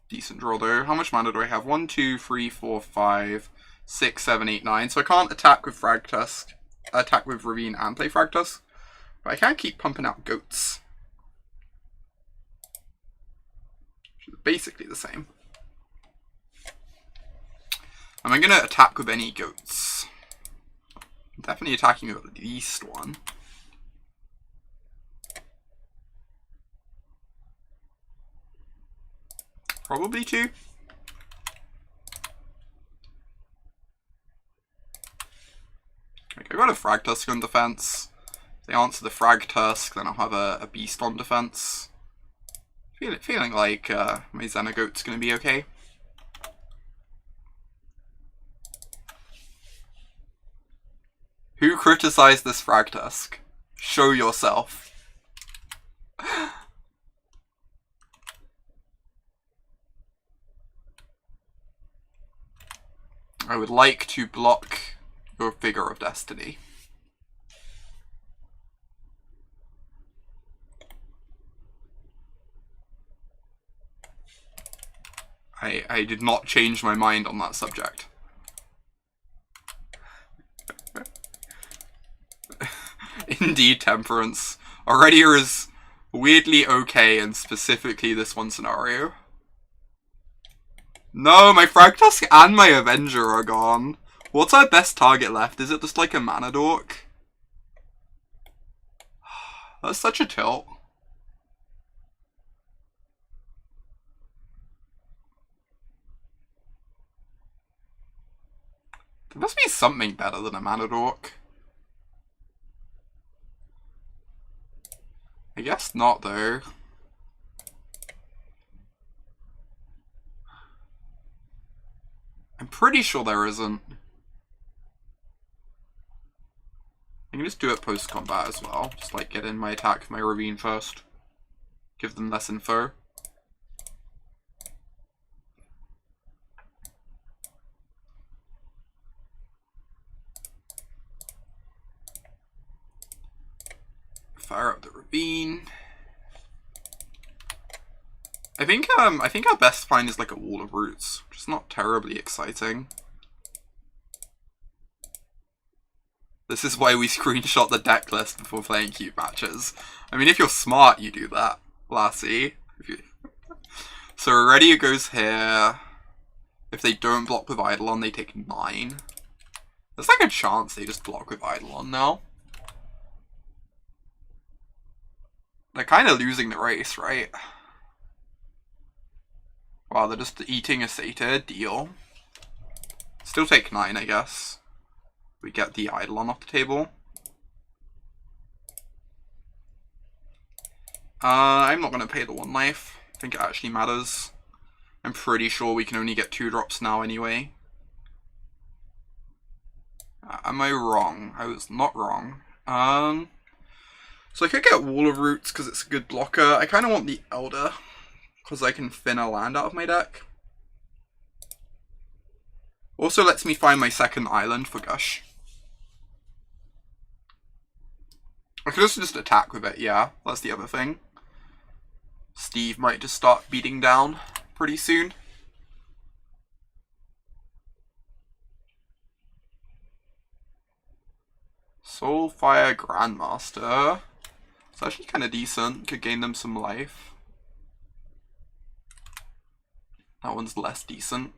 Decent draw though. How much mana do I have? 1, 2, 3, 4, 5, 6, 7, 8, 9. So I can't attack with Thragtusk, attack with Ravine and play Thragtusk. But I can keep pumping out goats. Which is basically the same. Am I going to attack with any goats? I'm definitely attacking with at least one. Probably two. Okay, I've got a Thragtusk on defense. If they answer the Thragtusk, then I'll have a beast on defense. Feeling like my Xenogoat's going to be okay. Who criticized this Thragtusk? Show yourself. I would like to block your Figure of Destiny. I did not change my mind on that subject. Indeed, Temperance. Aurelier is weirdly okay in specifically this one scenario. No, my Thragtusk and my Avenger are gone. What's our best target left? Is it just like a Mana Dork? That's such a tilt. There must be something better than a Mana Dork. I guess not, though. I'm pretty sure there isn't. I can just do it post-combat as well. Just like get in my attack with my Ravine first. Give them less info. Fire up the Ravine. I think our best find is like a Wall of Roots, which is not terribly exciting. This is why we screenshot the deck list before playing cube matches. I mean, if you're smart, you do that, Lassie. So Aurelier goes here. If they don't block with Eidolon, they take 9. There's like a chance they just block with Eidolon now. They're kind of losing the race, right? Wow, they're just eating a Satyr. Deal. Still take 9, I guess. We get the Eidolon off the table. I'm not going to pay the 1 life. I think it actually matters. I'm pretty sure we can only get 2 drops now anyway. Am I wrong? I was not wrong. So I could get Wall of Roots because it's a good blocker. I kind of want the Elder because I can thin a land out of my deck. Also lets me find my second island for Gush. I could also just attack with it, yeah. That's the other thing. Steve might just start beating down pretty soon. Soulfire Grandmaster. It's actually kind of decent. Could gain them some life. That one's less decent.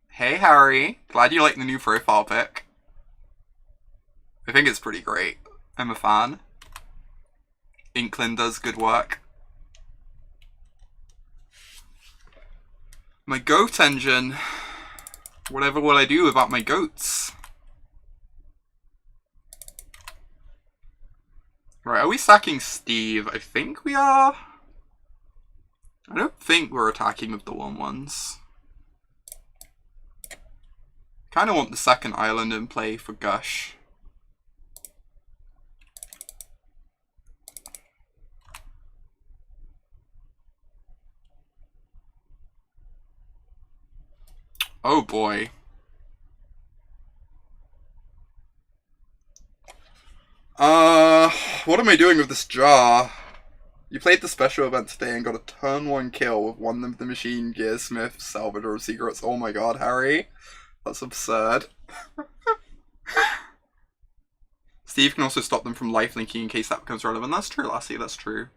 Hey Harry, glad you like the new profile pic. I think it's pretty great. I'm a fan. Inklin does good work. My goat engine. Whatever will I do about my goats? Right, are we sacking Steve? I think we are. I don't think we're attacking with the 1/1s. Kind of want the second island in play for Gush. Oh boy. What am I doing with this jar? You played the special event today and got a turn 1 kill with one of the Machine, Gearsmith, Salvador secrets. Oh my god, Harry. That's absurd. Steve can also stop them from lifelinking in case that becomes relevant. That's true, Lassie, that's true.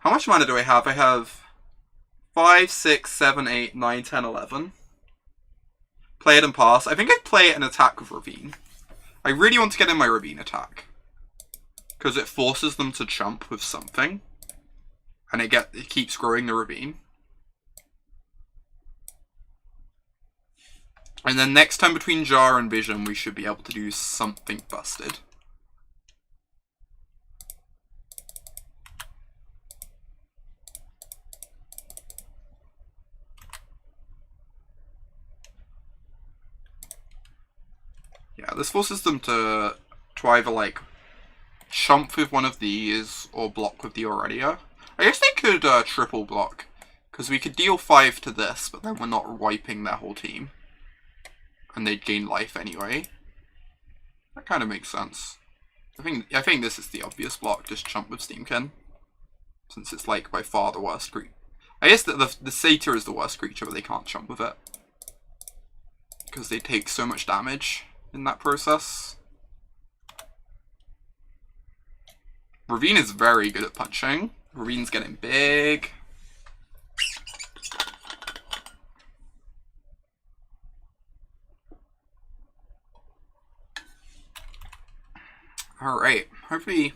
How much mana do I have? I have 5, 6, 7, 8, 9, 10, 11. Play it and pass. I think I'd play it and attack with Ravine. I really want to get in my Ravine attack. Because it forces them to chump with something. And it keeps growing the Ravine. And then next time between Jar and Vision, we should be able to do something busted. Yeah, this forces them to either, like, chump with one of these or block with the Aurelia. I guess they could triple block, because we could deal 5 to this, but then we're not wiping their whole team. And they'd gain life anyway. That kind of makes sense. I think this is the obvious block, just chump with Steamkin. Since it's, like, by far the worst creature. I guess that the Satyr is the worst creature, but they can't chump with it. Because they take so much damage in that process. Ravine is very good at punching. Ravine's getting big. Alright, hopefully,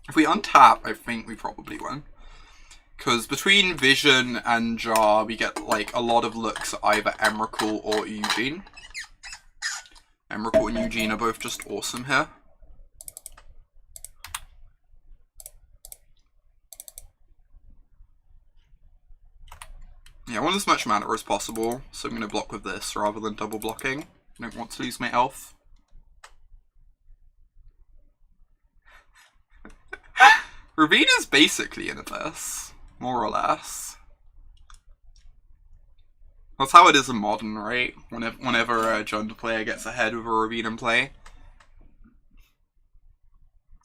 if we untap, I think we probably win. Because between Vision and Jar, we get, like, a lot of looks at either Emrakul or Eugene. Emrakul and Eugene are both just awesome here. Yeah, I want as much mana as possible, so I'm going to block with this rather than double blocking. I don't want to lose my elf. Ravine is basically in this, more or less. That's how it is in Modern, right? Whenever a jungle player gets ahead with a Ravine in play.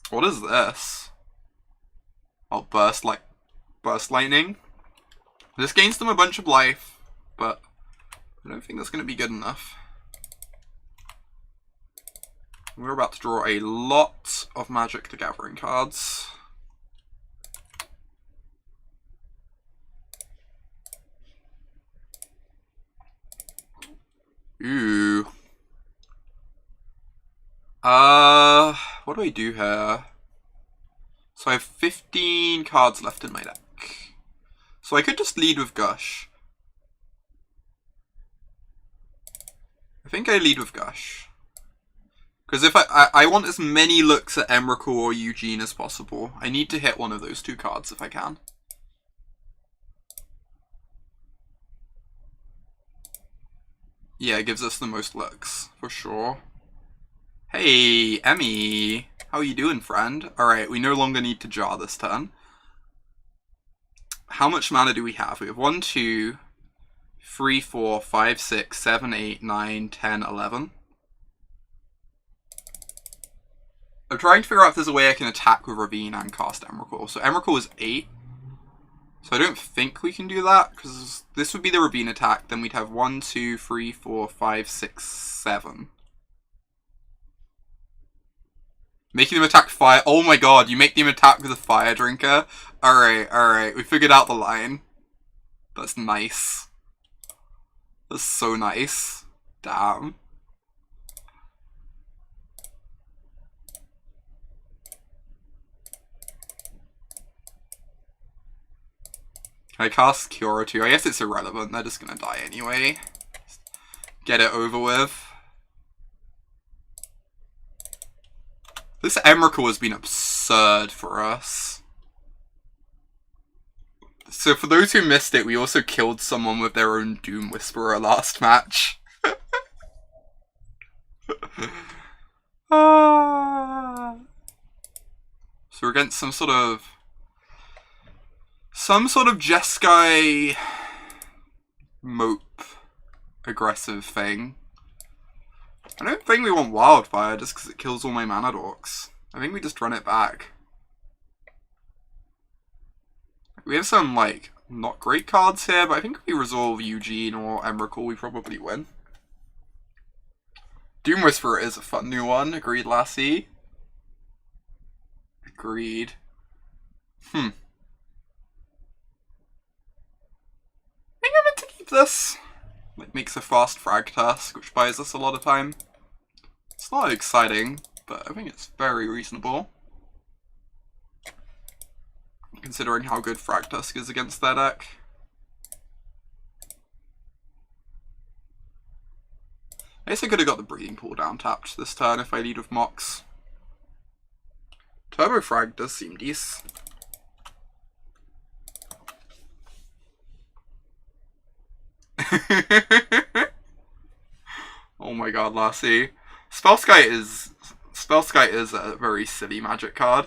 What is this? Oh, burst lightning. This gains them a bunch of life, but I don't think that's going to be good enough. We're about to draw a lot of Magic the Gathering cards. Ooh. What do I do here? So I have 15 cards left in my deck. So I could just lead with Gush. I think I lead with Gush. Because if I want as many looks at Emrakul or Eugene as possible. I need to hit one of those 2 cards if I can. Yeah, it gives us the most looks, for sure. Hey, Emmy! How are you doing, friend? Alright, we no longer need to jar this turn. How much mana do we have? We have 1, 2, 3, 4, 5, 6, 7, 8, 9, 10, 11. I'm trying to figure out if there's a way I can attack with Ravine and cast Emrakul. So Emrakul is 8. So I don't think we can do that, because this would be the Ravine attack. Then we'd have 1, 2, 3, 4, 5, 6, 7. Making them attack fire. Oh my god, you make them attack with a fire drinker? Alright, we figured out the line. That's nice. That's so nice. Damn. Can I cast Cura too? I guess it's irrelevant, they're just gonna die anyway. Get it over with. This Emrakul has been absurd for us. So for those who missed it, we also killed someone with their own Doom Whisperer last match. So we're against some sort of Jeskai Mope, aggressive thing. I don't think we want Wildfire just because it kills all my mana dorks. I think we just run it back. We have some, like, not great cards here, but I think if we resolve Eugene or Emrakul, we probably win. Doom Whisperer is a fun new one. Agreed, Lassie. Agreed. I think I'm meant to keep this. Like, makes a fast frag task, which buys us a lot of time. It's not exciting, but I think it's very reasonable. Considering how good Frag Tusk is against that deck. I guess I could have got the Breeding Pool down tapped this turn if I lead with Mox. Turbo Frag does seem decent. Oh my god, Lassie. Spellskite is a very silly Magic card.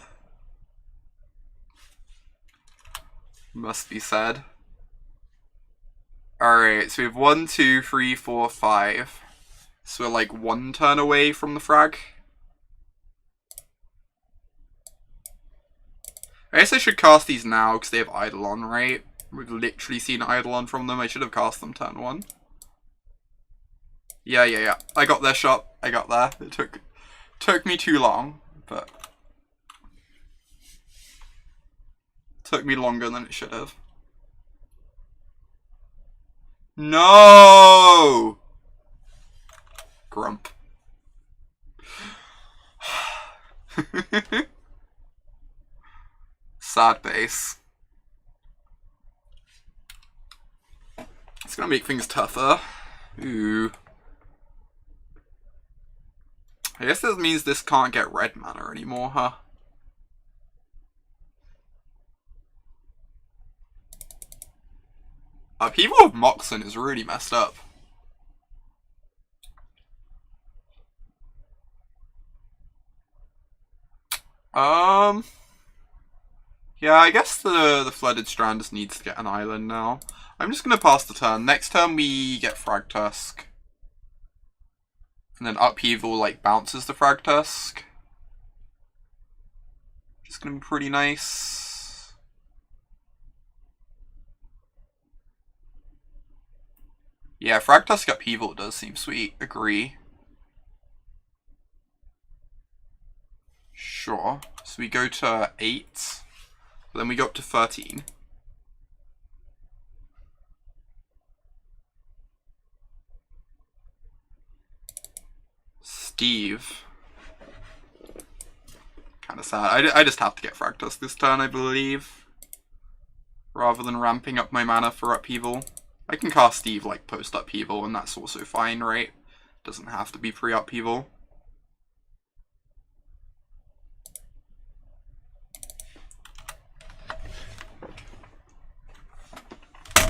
Must be said. Alright, so we have 1, 2, 3, 4, 5. So we're like 1 turn away from the frag. I guess I should cast these now because they have Eidolon, right? We've literally seen Eidolon from them. I should have cast them turn 1. Yeah. I got their shot. I got there. It took me too long, but took me longer than it should have. No! Grump. Sad base. It's gonna make things tougher. Ooh. I guess that means this can't get red mana anymore, huh? People with Moxen is really messed up. Yeah, I guess the Flooded Strand just needs to get an island now. I'm just gonna pass the turn. Next turn we get Frag Tusk. And then Upheaval, like, bounces the Frag Tusk. Which is gonna be pretty nice. Yeah, Frag Tusk Upheaval does seem sweet. Agree. Sure. So we go to 8. Then we go up to 13. Steve. Kinda sad. I just have to get Frag Tusk this turn, I believe. Rather than ramping up my mana for Upheaval. I can cast Steve like post Upheaval and that's also fine, right? Doesn't have to be pre-Upheaval.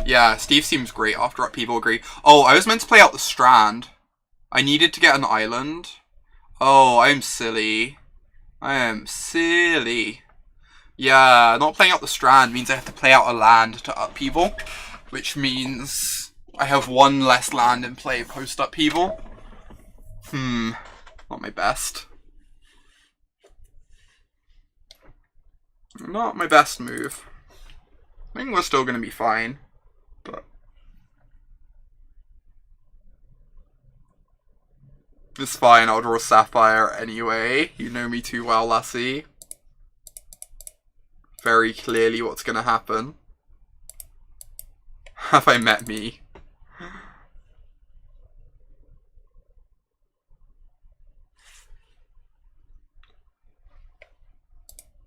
Yeah, Steve seems great after Upheaval, agree. Oh, I was meant to play out the Strand. I needed to get an island. Oh, I'm silly. I am silly. Yeah, not playing out the Strand means I have to play out a land to Upheaval. Which means I have 1 less land in play post Upheaval. Not my best. Not my best move. I think we're still going to be fine. But it's fine, I'll draw Sapphire anyway. You know me too well, Lassie. Very clearly what's gonna happen. Have I met me?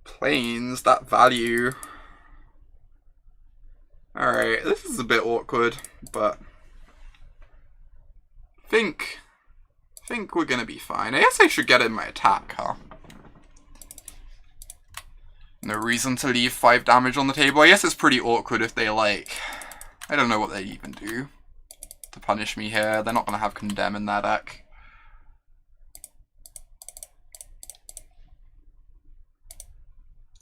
Planes, that value. Alright, this is a bit awkward, but think we're gonna be fine. I guess I should get in my attack, huh? No reason to leave 5 damage on the table. I guess it's pretty awkward if they, like, I don't know what they even do to punish me here. They're not gonna have Condemn in their deck.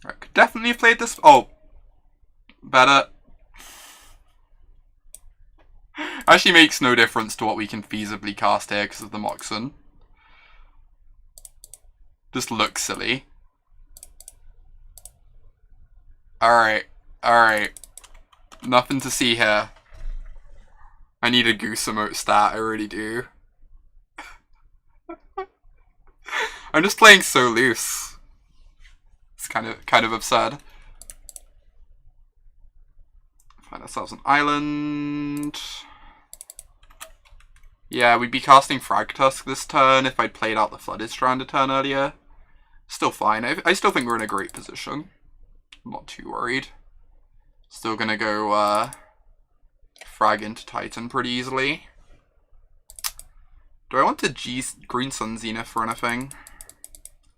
I could definitely have played this. Oh, better. Actually makes no difference to what we can feasibly cast here because of the Moxen. Just looks silly. Alright, alright. Nothing to see here. I need a goose emote stat, I really do. I'm just playing so loose. It's kind of absurd. Find ourselves an island. Yeah, we'd be casting Fragtusk this turn if I'd played out the Flooded Strand a turn earlier. Still fine. I still think we're in a great position. I'm not too worried. Still gonna go frag into Titan pretty easily. Do I want to Green Sun Zenith for anything?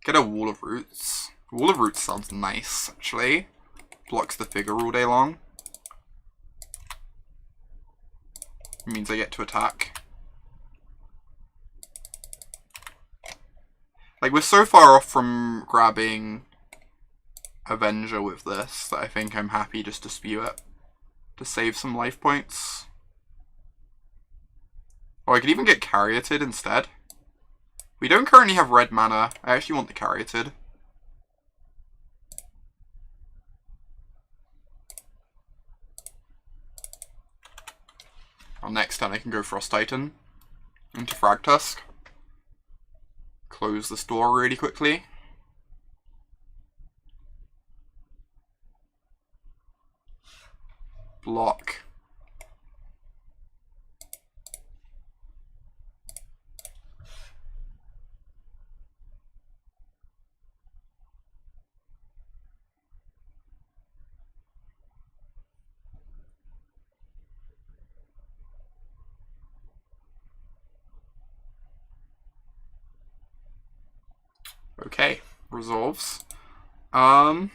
Get a Wall of Roots. Wall of Roots sounds nice, actually. Blocks the figure all day long. It means I get to attack. Like, we're so far off from grabbing Avenger with this that I think I'm happy just to spew it. To save some life points. Oh, I could even get Caryatid instead. We don't currently have red mana. I actually want the Caryatid. Well, next turn I can go Frost Titan into Fragtusk. Close this door really quickly. Block. Okay, resolves. It's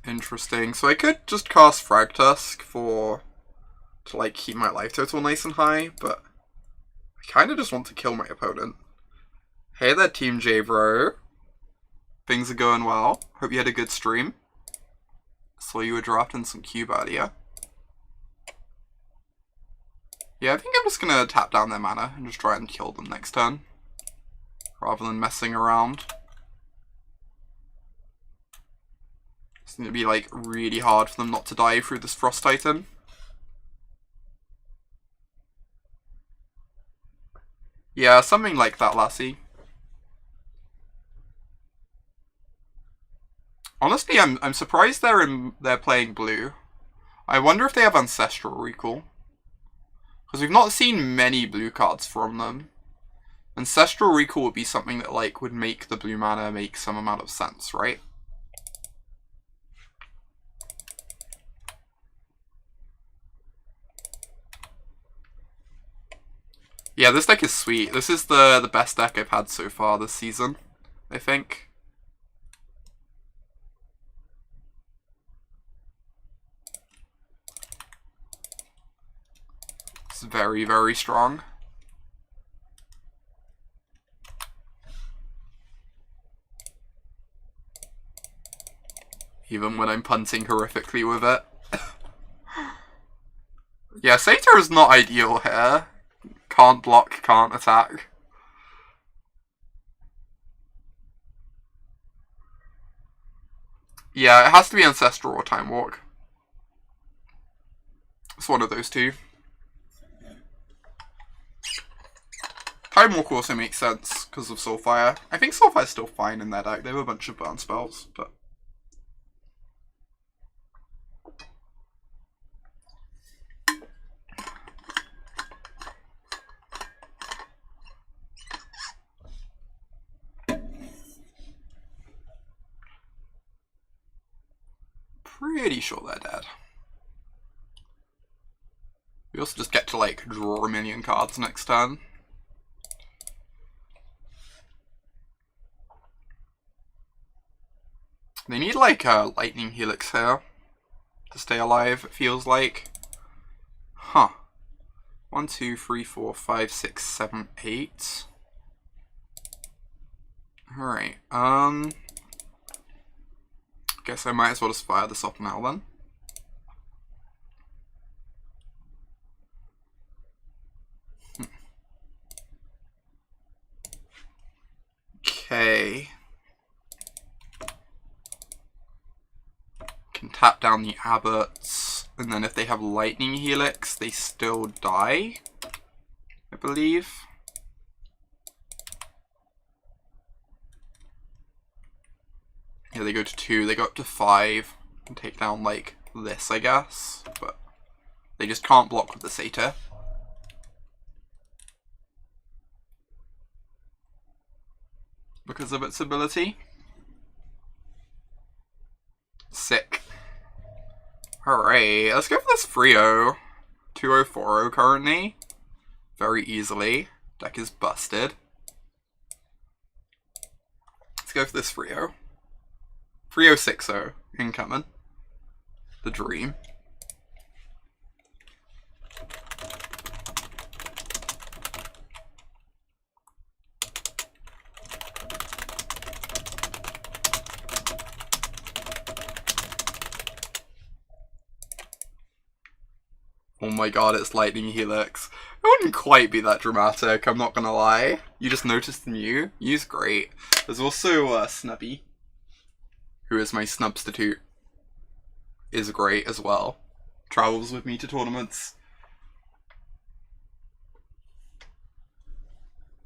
interesting. So I could just cast Fragtusk to like keep my life total nice and high, but I kind of just want to kill my opponent. Hey there, Team J, bro. Things are going well. Hope you had a good stream. Saw you were drafting some cube earlier. Yeah, I think I'm just gonna tap down their mana and just try and kill them next turn. Rather than messing around. It's going to be like really hard for them not to die through this Frost Titan. Yeah, something like that, Lassie. Honestly, I'm surprised they're playing blue. I wonder if they have Ancestral Recall. Because we've not seen many blue cards from them. Ancestral Recall would be something that like would make the blue mana make some amount of sense, right? Yeah, this deck is sweet. This is the best deck I've had so far this season, I think. It's very, very strong. Even when I'm punting horrifically with it. Yeah, Satyr is not ideal here. Can't block, can't attack. Yeah, it has to be Ancestral or Time Walk. It's one of those two. Time Walk also makes sense because of Soulfire. I think Soulfire's still fine in their deck. They have a bunch of burn spells, but... Pretty sure they're dead. We also just get to, like, draw a million cards next turn. They need, like, a Lightning Helix here to stay alive, it feels like. Huh. 1, 2, 3, 4, 5, 6, 7, 8. Alright, guess I might as well just fire this up now then. tap down the abbots, and then if they have lightning helix, they still die, I believe. Yeah, they go to 2, they go up to 5, and take down, like, this, I guess, but they just can't block with the Satyr. Because of its ability. Sick. Alright, let's go for this Frio. 2040 currently. Very easily. Deck is busted. Let's go for this Frio. Frio 6-0 incoming. The Dream. Oh my god, it's Lightning Helix. It wouldn't quite be that dramatic, I'm not gonna lie. You just noticed the Mew? Mew's great. There's also Snubby, who is my Snubstitute. Is great as well. Travels with me to tournaments.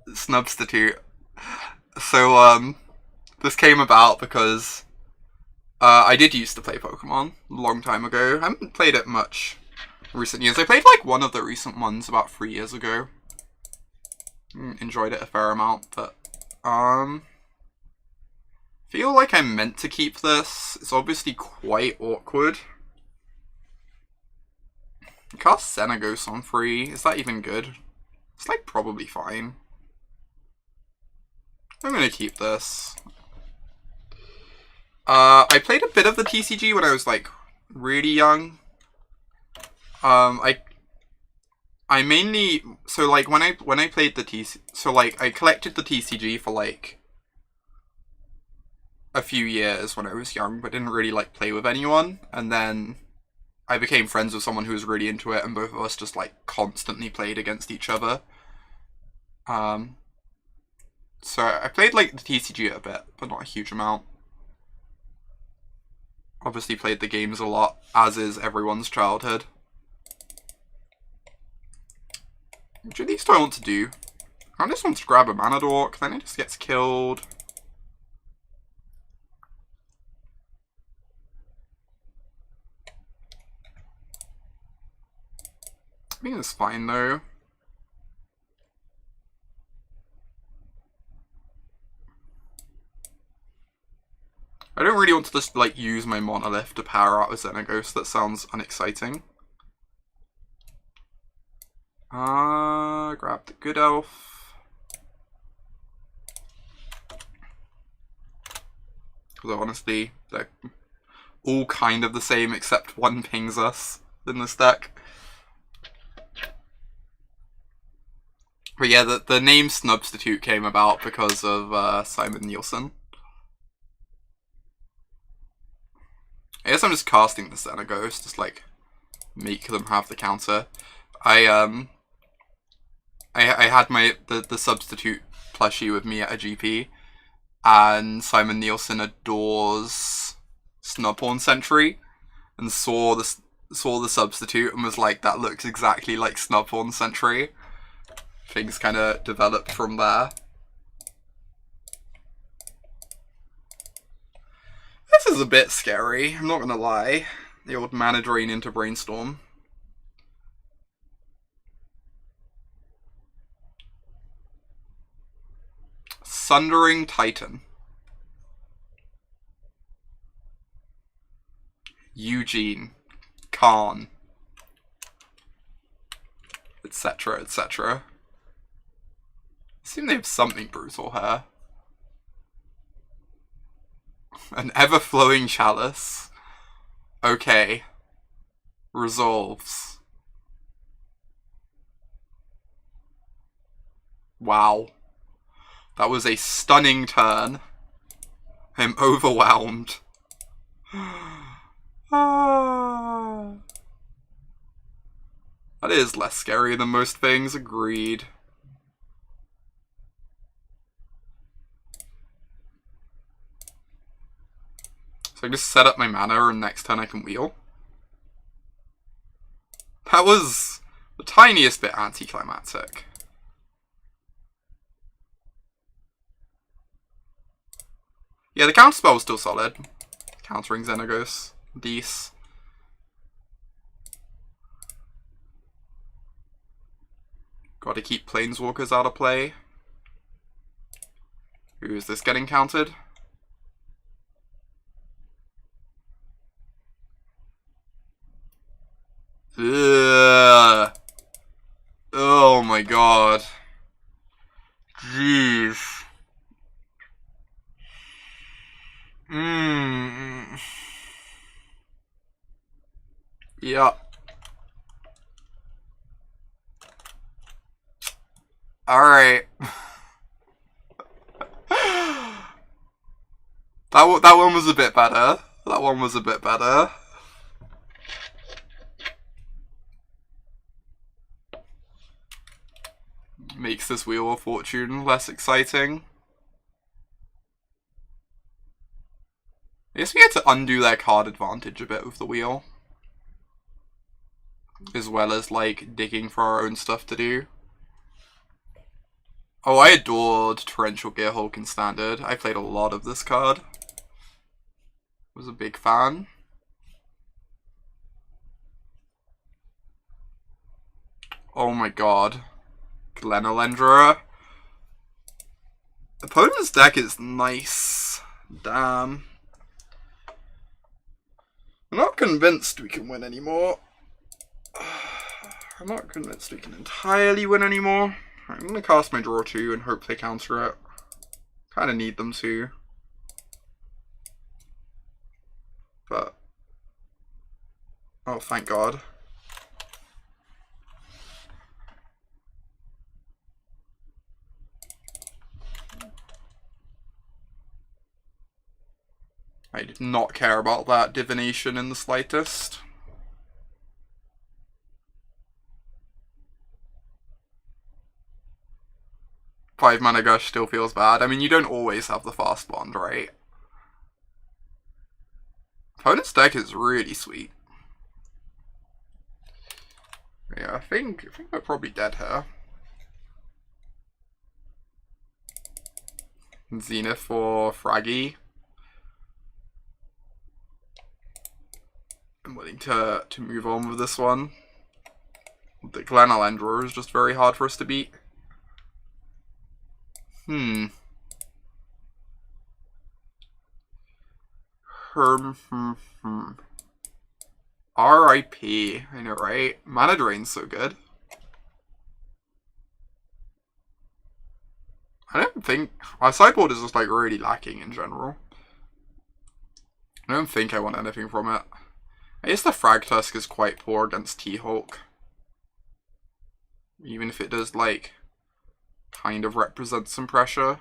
Snubstitute. So, this came about because I did used to play Pokemon a long time ago. I haven't played it much recent years. I played like one of the recent ones about 3 years ago. Enjoyed it a fair amount, but feel like I'm meant to keep this. It's obviously quite awkward. Cast Xenagos on 3. Is that even good? It's like probably fine. I'm gonna keep this. I played a bit of the TCG when I was like really young. I mainly, so like when I played the TCG, so like I collected the TCG for like a few years when I was young, but didn't really like play with anyone, and then I became friends with someone who was really into it, and both of us just like constantly played against each other. So I played like the TCG a bit, but not a huge amount. Obviously played the games a lot, as is everyone's childhood. Which of these do I want to do? I just want to grab a Mana Dork, then it just gets killed. I think it's fine though. I don't really want to just like use my Monolith to power out a Xenagos. That sounds unexciting. Grab the Good Elf. Although honestly, they're all kind of the same except one pings us in this deck. But yeah, the name Snubstitute came about because of Simon Nielsen. I guess I'm just casting the Xenagos, just like make them have the counter. I had the Substitute plushie with me at a GP, and Simon Nielsen adores Snubhorn Sentry, and saw the Substitute and was like, that looks exactly like Snubhorn Sentry. Things kind of developed from there. This is a bit scary, I'm not gonna lie. The old Mana Drain into Brainstorm. Sundering Titan. Eugene. Khan. Etc, etc. I assume they have something brutal here. An ever-flowing chalice. Okay. Resolves. Wow. That was a stunning turn. I'm overwhelmed. That is less scary than most things, agreed. So So I just set up my mana and next turn I can wheel. That was the tiniest bit anticlimactic. Yeah, the counterspell was still solid. Countering Xenagos. Dece. Gotta keep Planeswalkers out of play. Who is this getting countered? Ugh. Oh my god. Jeez. Yeah. Alright. That one was a bit better. That one was a bit better. Makes this Wheel of Fortune less exciting. I guess we get to undo their card advantage a bit with the wheel. As well as, like, digging for our own stuff to do. Oh, I adored Torrential Gearhulk in Standard. I played a lot of this card. Was a big fan. Oh my god. Glenelendra. Opponent's deck is nice. Damn. I'm not convinced we can win anymore. I'm not convinced we can entirely win anymore. I'm going to cast my draw 2 and hope they counter it. Kind of need them to. But... oh, thank God. I did not care about that divination in the slightest. Five mana gush still feels bad. I mean, you don't always have the fast bond, right? Opponent's deck is really sweet. Yeah, I think we're probably dead here. Zenith or Fraggy. I'm willing to move on with this one. The Glenelendra is just very hard for us to beat. R.I.P. I know, right? Mana Drain's so good. I don't think... our sideboard is just, like, really lacking in general. I don't think I want anything from it. I guess the Fragtusk is quite poor against T-Hulk. Even if it does, like, kind of represent some pressure.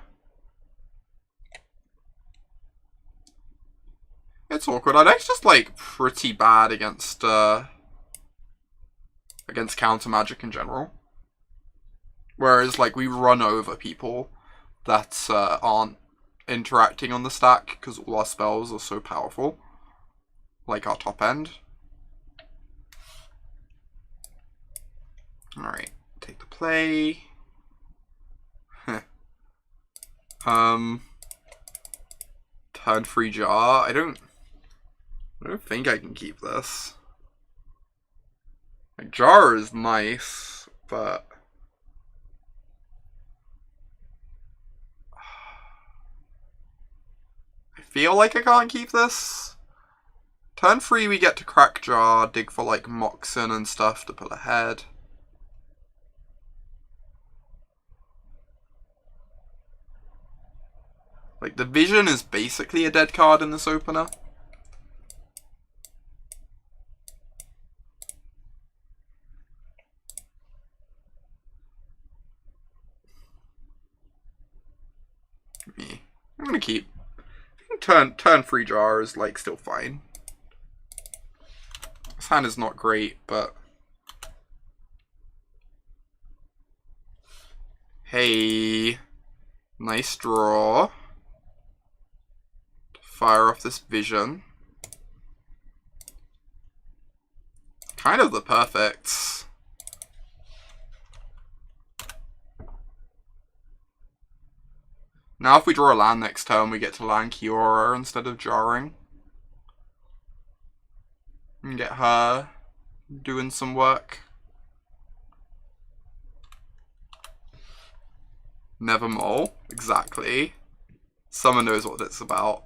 It's awkward. Our deck's just, like, pretty bad against counter magic in general. Whereas, like, we run over people that aren't interacting on the stack because all our spells are so powerful. Like our top end. Alright, take the play. Turn free jar. I don't think I can keep this. Like, jar is nice, but I feel like I can't keep this. Turn 3 we get to crack jar, dig for like Moxen and stuff to pull ahead. Like, the Vision is basically a dead card in this opener. I'm gonna keep. Turn 3 jar is like still fine. This hand is not great, but hey, nice draw. Fire off this Vision. kind of the perfect. Now if we draw a land next turn, we get to land Kiora instead of jarring. And get her doing some work. Nevermore, exactly. Someone knows what it's about.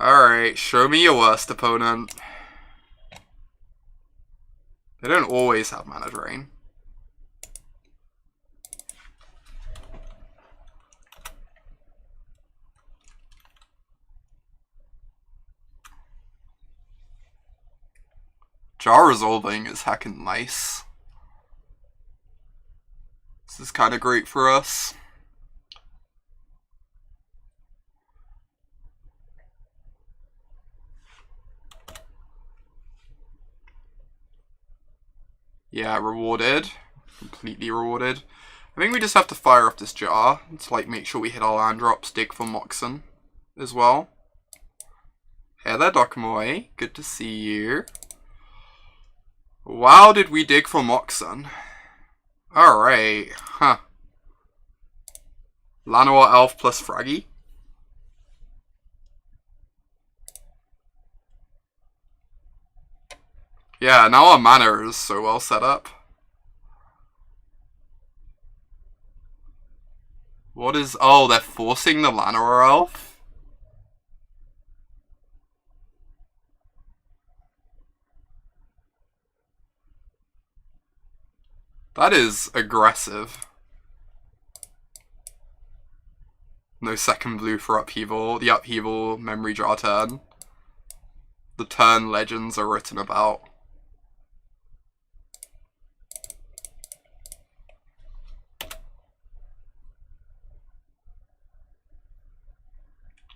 Alright, show me your worst opponent. They don't always have mana drain. Jar resolving is heckin' nice. This is kind of great for us. Yeah, rewarded. Completely rewarded. I think we just have to fire up this jar to like make sure we hit our land drops, dig for Moxen as well. Hey there, Dokomoy. Good to see you. Wow, did we dig for Moxen? Alright, huh. Llanowar Elf plus Fraggy. Yeah, now our mana is so well set up. What is... Oh, they're forcing the Llanowar Elf? That is aggressive. No second blue for upheaval. The upheaval memory jar turn. The turn legends are written about.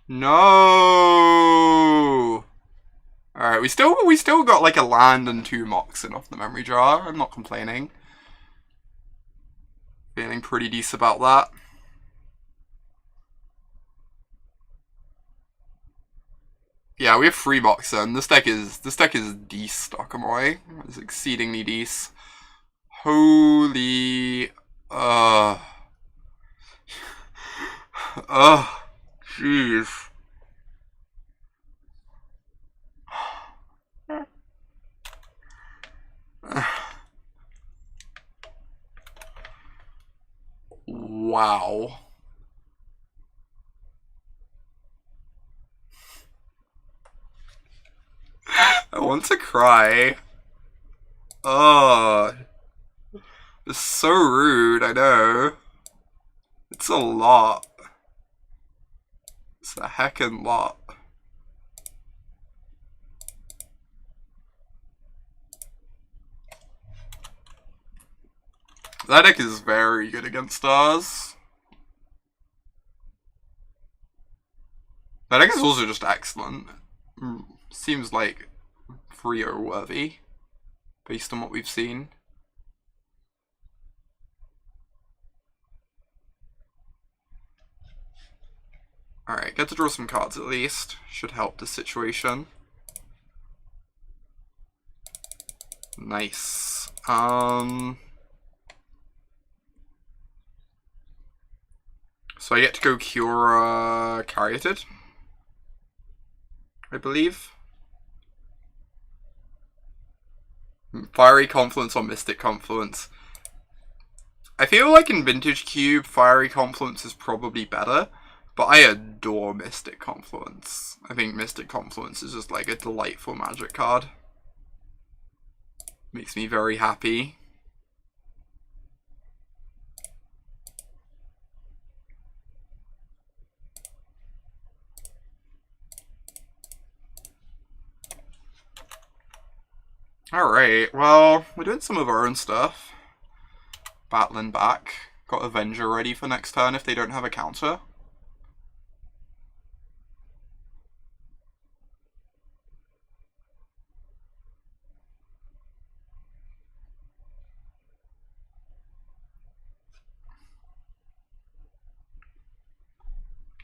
No. Alright, we still got like a land and 2 Moxen off the memory jar. I'm not complaining. Feeling pretty decent about that. Yeah, we have 3 Moxen. This deck is decent, Dokomoy. It's exceedingly decent. Holy jeez. Wow. I want to cry. Oh. It's so rude, I know. It's a lot. It's a heckin' lot. That deck is very good against us. That deck is also just excellent. Seems like 3-0 worthy, based on what we've seen. Alright, get to draw some cards at least. Should help the situation. Nice. So I get to go Kiora Caryatid, I believe. Fiery Confluence or Mystic Confluence. I feel like in Vintage Cube, Fiery Confluence is probably better, but I adore Mystic Confluence. I think Mystic Confluence is just like a delightful Magic card. Makes me very happy. Alright, well, we're doing some of our own stuff. Battling back. Got Avenger ready for next turn if they don't have a counter.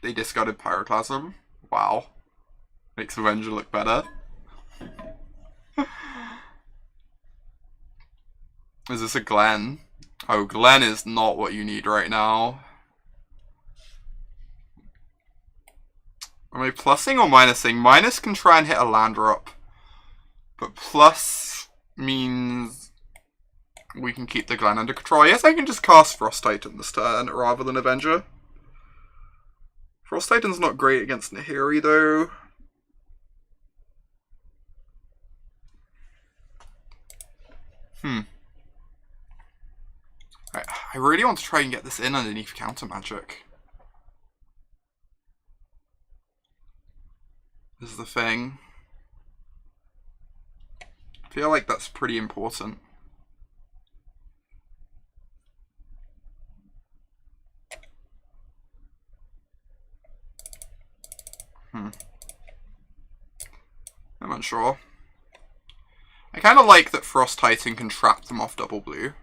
They discarded Pyroclasm. Wow. Makes Avenger look better. Is this a Glen? Oh, Glen is not what you need right now. Am I plussing or minusing? Minus can try and hit a land drop. But plus means we can keep the Glen under control. Yes, I can just cast Frost Titan this turn rather than Avenger. Frost Titan's not great against Nahiri though. I really want to try and get this in underneath counter magic. This is the thing. I feel like that's pretty important. I'm unsure. I kind of like that Frost Titan can trap them off double blue.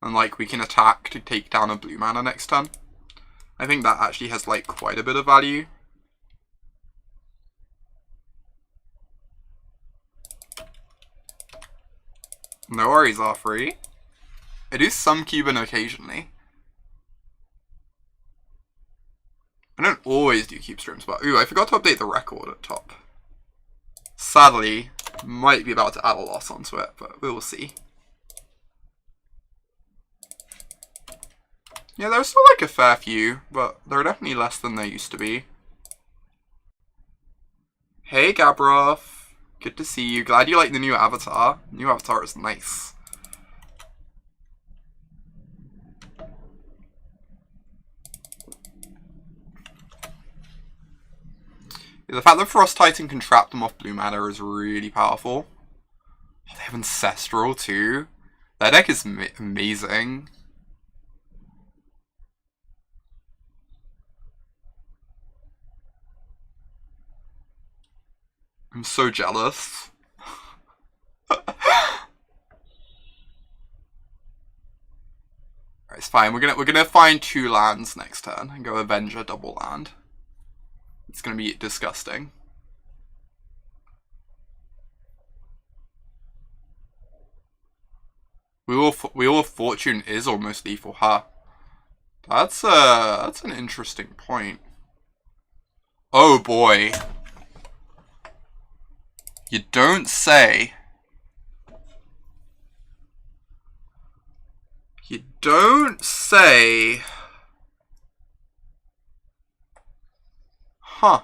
And like we can attack to take down a blue mana next turn. I think that actually has like quite a bit of value. No worries, R3. I do some Cuban occasionally. I don't always do cube streams, but ooh, I forgot to update the record at top. Sadly, might be about to add a loss onto it, but we will see. Yeah, there's still like a fair few, but they're definitely less than they used to be. Hey Gabrov, good to see you. Glad you like the new avatar. New avatar is nice. Yeah, the fact that Frost Titan can trap them off blue mana is really powerful. Oh, they have Ancestral too. That deck is amazing. I'm so jealous. It's fine. We're gonna find 2 lands next turn and go Avenger double land. It's gonna be disgusting. Wheel of Fortune is almost lethal, huh? That's an interesting point. Oh boy. You don't say. You don't say. Huh.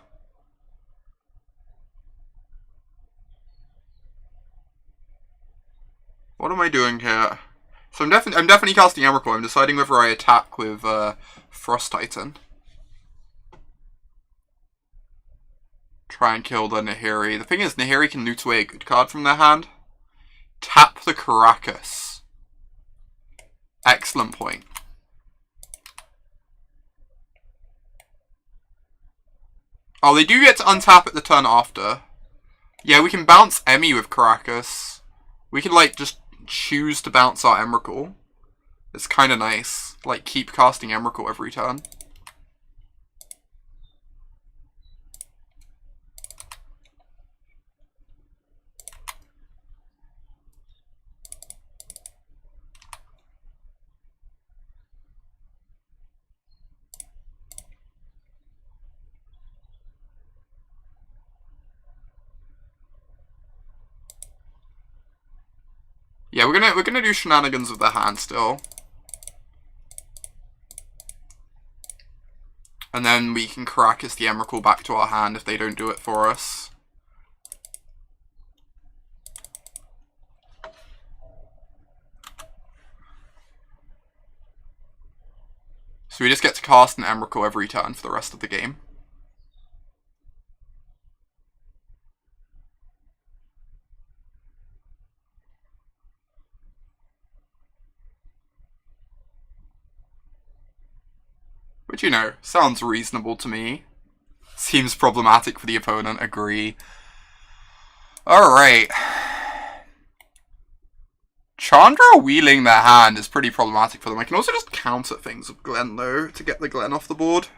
What am I doing here? So I'm definitely casting Emrakul. I'm deciding whether I attack with Frost Titan. Try and kill the Nahiri. The thing is, Nahiri can loot away a good card from their hand. Tap the Karakas. Excellent point. Oh, they do get to untap it the turn after. Yeah, we can bounce Emmy with Karakas. We can, like, just choose to bounce our Emrakul. It's kind of nice. Like, keep casting Emrakul every turn. Yeah, we're gonna do shenanigans with the hand still. And then we can Karakas the Emrakul back to our hand if they don't do it for us. So we just get to cast an Emrakul every turn for the rest of the game. Which, you know, sounds reasonable to me. Seems problematic for the opponent, agree. Alright. Chandra wheeling their hand is pretty problematic for them. I can also just counter things with Glen, though, to get the Glen off the board.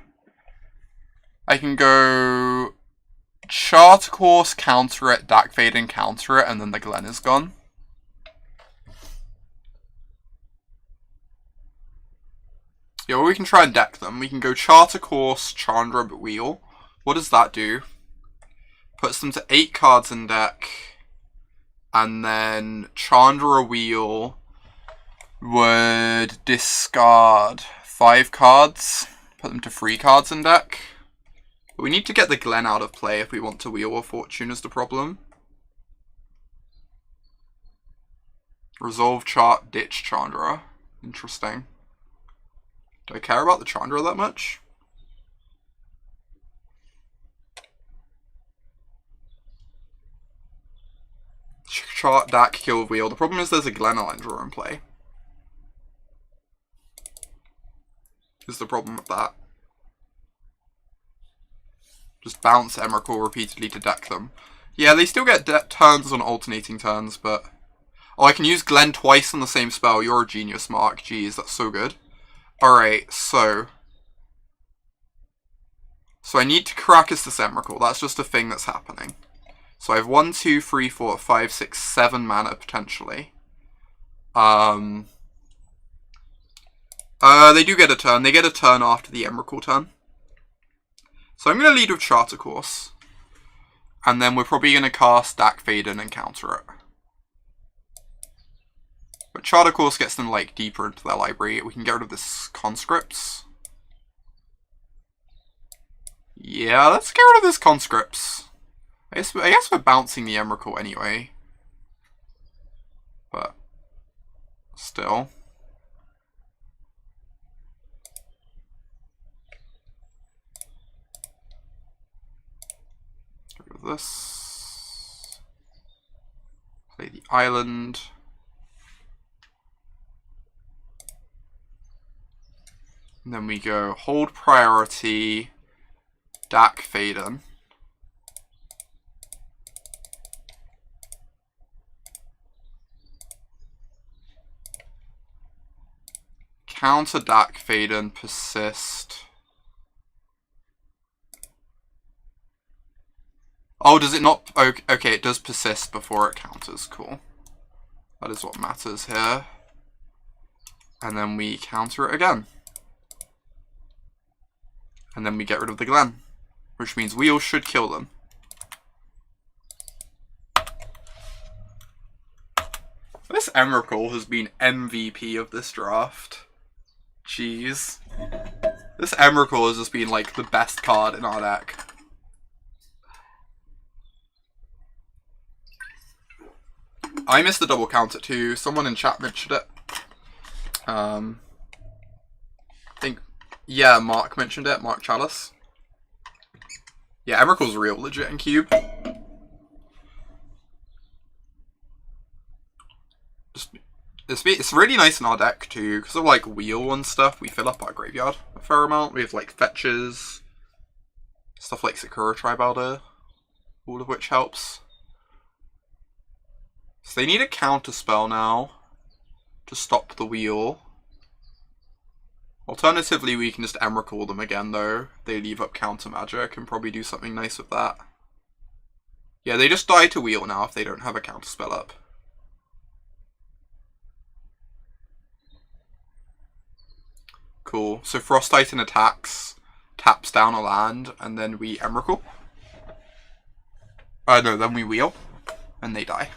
I can go Charter Course, counter it, Dak Vaden, counter it, and then the Glen is gone. Yeah, well, we can try and deck them. We can go Charter Course, Chandra, Wheel. What does that do? Puts them to 8 cards in deck. And then Chandra Wheel would discard 5 cards. Put them to 3 cards in deck. But we need to get the Glen out of play if we want to Wheel of Fortune is the problem. Resolve Chart, ditch Chandra. Interesting. Do I care about the Chandra that much? Chart, Dak, kill, Wheel. The problem is there's a Glenalin draw in play. Is the problem with that. Just bounce Emrakul repeatedly to deck them. Yeah, they still get turns on alternating turns, but... Oh, I can use Glen twice on the same spell. You're a genius, Mark. Jeez, that's so good. Alright, so I need to Karakas this Emrakul. That's just a thing that's happening. So I have 1, 2, 3, 4, 5, 6, 7 mana potentially. They do get a turn. They get a turn after the Emrakul turn. So I'm going to lead with Charter Course. And then we're probably going to cast Dak Vaden and counter it. But Charter Course gets them like deeper into their library. We can get rid of this Conscripts. Yeah, let's get rid of this Conscripts. I guess we're bouncing the Emrakul anyway. But still. Get rid of this. Play the island. And then we go hold priority, Dak Vaden. Counter Dak Vaden, persist. Oh, does it not? Okay, it does persist before it counters. Cool. That is what matters here. And then we counter it again. And then we get rid of the Glen, which means Wheel should kill them. This Emrakul has been MVP of this draft. Jeez. This Emrakul has just been like the best card in our deck. I missed the double counter too. Someone in chat mentioned it. I think... Yeah, Mark mentioned it. Mark Chalice. Yeah, Emrakul's real legit in Cube. It's really nice in our deck too, because of like Wheel and stuff. We fill up our graveyard a fair amount. We have like fetches, stuff like Sakura Tribalder, all of which helps. So they need a counter spell now to stop the Wheel. Alternatively, we can just Emrakul them again, though. They leave up counter magic and probably do something nice with that. Yeah, they just die to Wheel now if they don't have a counter spell up. Cool. So Frost Titan attacks, taps down a land, and then we Emrakul. No, then we Wheel, and they die.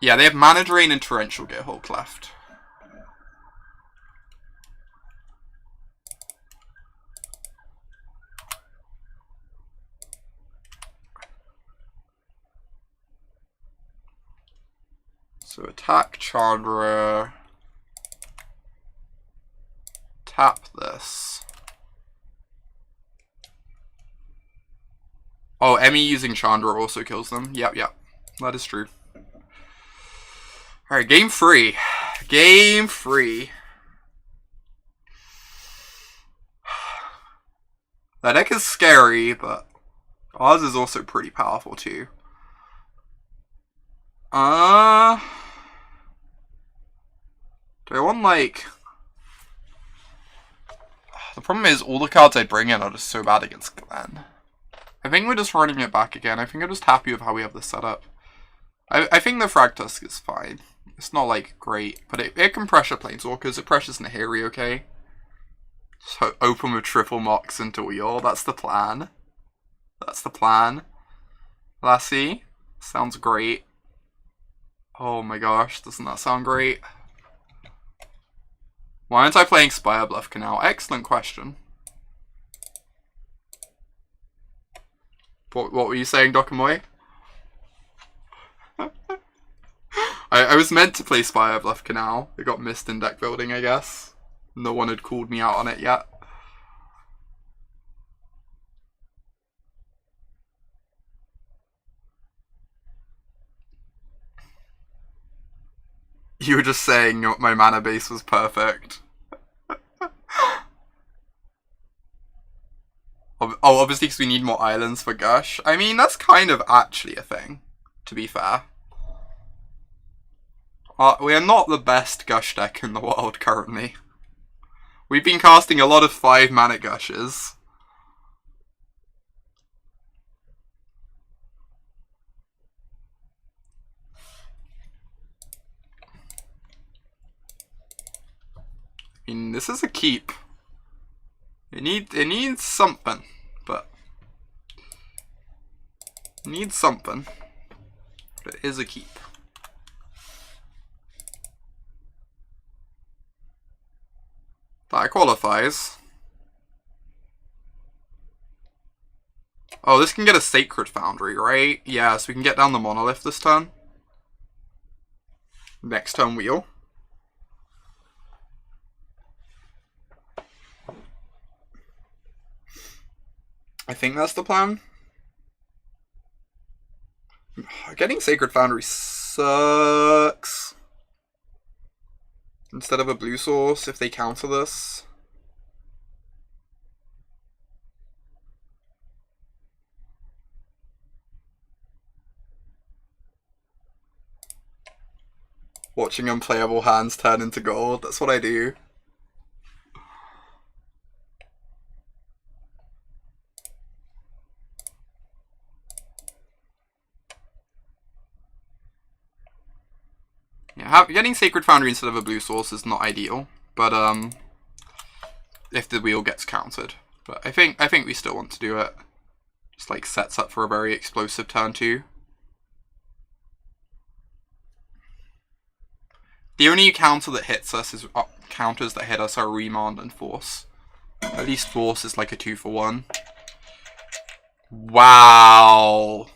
Yeah, they have Mana Drain and Torrential Gearhulk left. So attack Chandra. Tap this. Oh, Emmy using Chandra also kills them. Yep, that is true. Alright, game 3. Game 3. That deck is scary, but ours is also pretty powerful too. Do I want like... The problem is all the cards I bring in are just so bad against Glenn. I think we're just running it back again. I think I'm just happy with how we have this set up. I think the Fragtusk is fine. It's not, like, great, but it can pressure Planeswalkers. It pressures Nahiri, okay? So open with triple Mox into Wheel. That's the plan. That's the plan. Lassie. Sounds great. Oh my gosh, doesn't that sound great? Why aren't I playing Spirebluff Canal? Excellent question. What were you saying, Dokamoy? I was meant to play Spirebluff Canal. It got missed in deck building, I guess. No one had called me out on it yet. You were just saying my mana base was perfect. Oh, obviously because we need more islands for Gush. I mean, that's kind of actually a thing, to be fair. We are not the best Gush deck in the world currently. We've been casting a lot of 5-mana Gushes. I mean, this is a keep. It needs something, but it needs something. But it is a keep. That qualifies. Oh, this can get a Sacred Foundry, right? Yeah, so we can get down the Monolith this turn. Next turn, Wheel. I think that's the plan. Getting Sacred Foundry sucks. Instead of a blue source, if they counter this. Watching unplayable hands turn into gold, that's what I do. Yeah, getting Sacred Foundry instead of a blue source is not ideal, but if the wheel gets countered. But I think we still want to do it. Just like sets up for a very explosive turn 2. The only counter that hits us is counters that hit us are Remand and Force. At least Force is like a 2-for-1. Wow.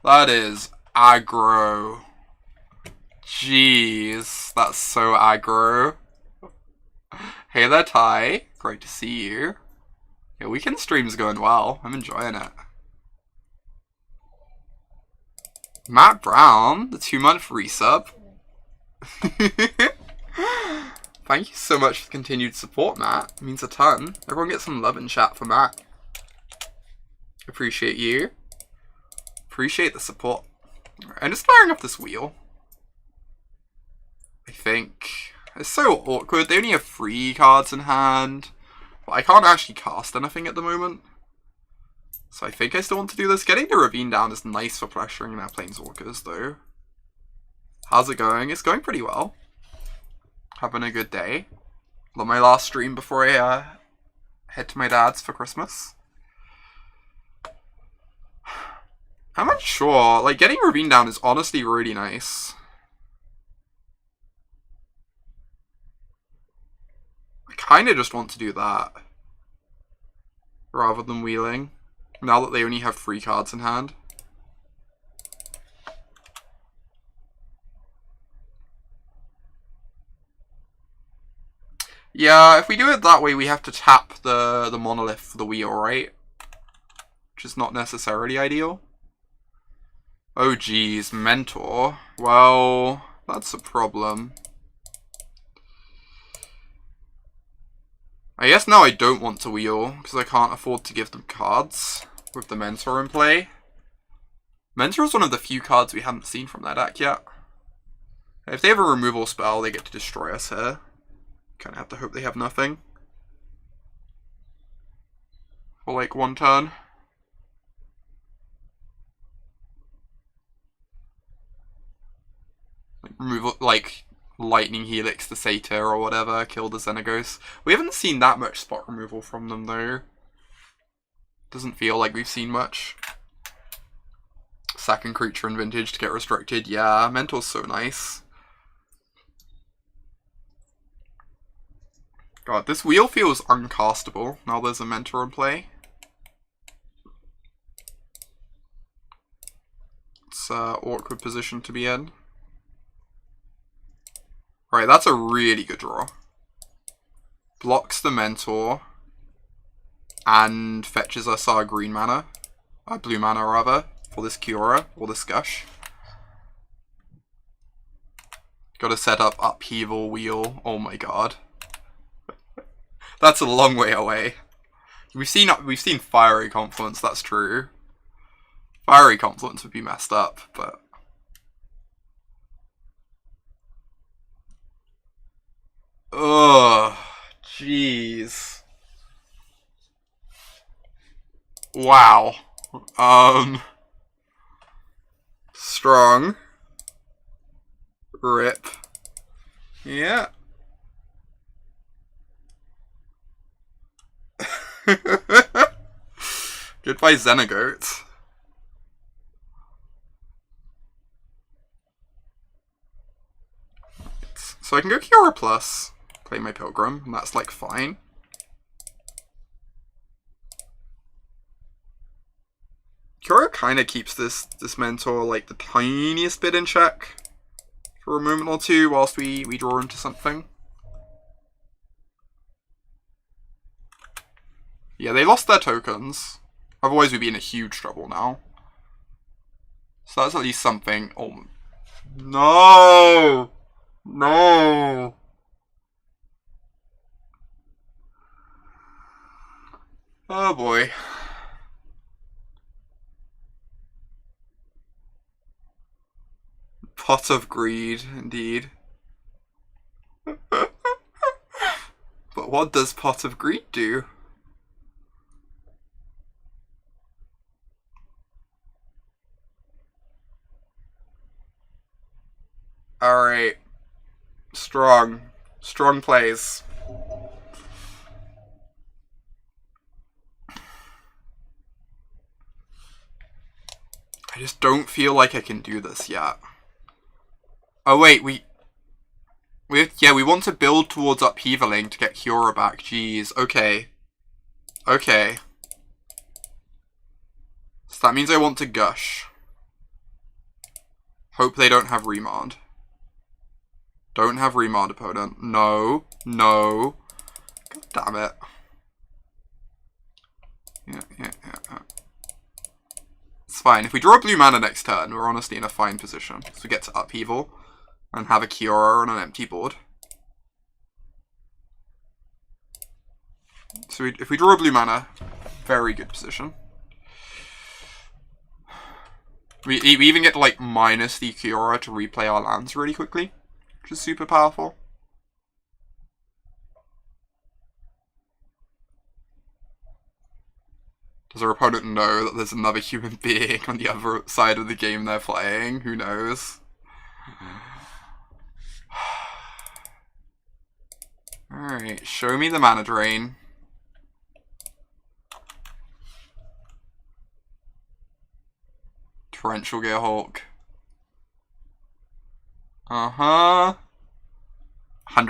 That is aggro. Jeez, that's so aggro. Hey there, Ty. Great to see you. Yeah, weekend stream's going well. I'm enjoying it. Matt Brown, the 2-month resub. Thank you so much for the continued support, Matt. It means a ton. Everyone get some love in chat for Matt. Appreciate you. Appreciate the support. I'm just firing up this wheel. I think. It's so awkward. They only have 3 cards in hand. But I can't actually cast anything at the moment. So I think I still want to do this. Getting the Ravine down is nice for pressuring their Planeswalkers, though. How's it going? It's going pretty well. Having a good day. On my last stream before I head to my dad's for Christmas. I'm not sure. Like, getting Ravine down is honestly really nice. I kind of just want to do that. Rather than wheeling. Now that they only have 3 cards in hand. Yeah, if we do it that way, we have to tap the Monolith for the wheel, right? Which is not necessarily ideal. Oh geez, Mentor. Well, that's a problem. I guess now I don't want to wheel, because I can't afford to give them cards with the Mentor in play. Mentor is one of the few cards we haven't seen from that deck yet. If they have a removal spell, they get to destroy us here. Kind of have to hope they have nothing for like one turn. Like remove like Lightning Helix the Satyr or whatever, kill the Xenagos. We haven't seen that much spot removal from them though. Doesn't feel like we've seen much. Second creature in Vintage to get restricted. Yeah, Mentor's so nice. God, this wheel feels uncastable now there's a Mentor in play. It's an awkward position to be in. Right, that's a really good draw. Blocks the Mentor. And fetches us our green mana. Our blue mana, rather. For this Kiora, or this Gush. Gotta set up Upheaval Wheel. Oh my god. That's a long way away. We've seen Fiery Confluence, that's true. Fiery Confluence would be messed up, but... Ugh. Jeez. Wow. Strong. Rip. Yeah. Goodbye, Xenagoat. So I can go Kiora Plus, play my Pilgrim, and that's like fine. Kiora kind of keeps this Mentor like the tiniest bit in check for a moment or two whilst we draw into something. Yeah, they lost their tokens. Otherwise we'd be in a huge trouble now. So that's at least something. Oh, no! No! Oh boy. Pot of Greed, indeed. But what does Pot of Greed do? Alright. Strong. Strong plays. I just don't feel like I can do this yet. Oh wait, we want to build towards Upheavaling to get Kiora back. Jeez, okay. Okay. So that means I want to Gush. Hope they don't have Remand. Don't have Remand, opponent. No. No. God damn it. Yeah. It's fine. If we draw blue mana next turn, we're honestly in a fine position. So we get to Upheaval and have a Kiora on an empty board. So if we draw a blue mana, very good position. We even get to like minus the Kiora to replay our lands really quickly, which is super powerful. Does our opponent know that there's another human being on the other side of the game they're playing? Who knows? Alright, show me the mana drain. Torrential Gearhulk. 100%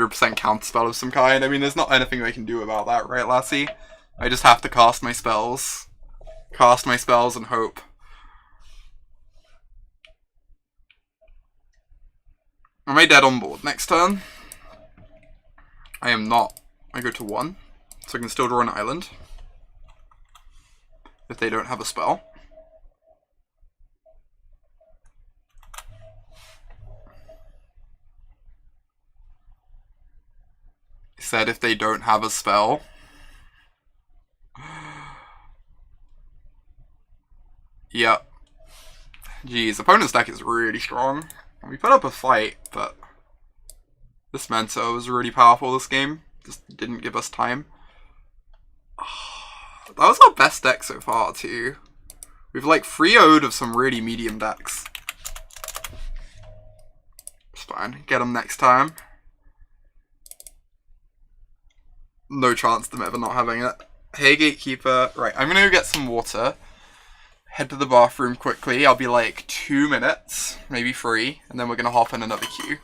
counterspell of some kind. I mean, there's not anything they can do about that, right, Lassie? I just have to cast my spells. Cast my spells and hope. Am I dead on board next turn? I am not. I go to 1, so I can still draw an island. If they don't have a spell. I said if they don't have a spell. Yep. Jeez, opponent's deck is really strong. We put up a fight, but This Mentor was really powerful this game. Just didn't give us time. That was our best deck so far too. We've like 3-0'd of some really medium decks. It's fine. Get them next time. No chance of them ever not having it. Hey Gatekeeper. Right, I'm gonna go get some water. Head to the bathroom quickly. I'll be like 2 minutes, maybe 3, and then we're gonna hop in another queue.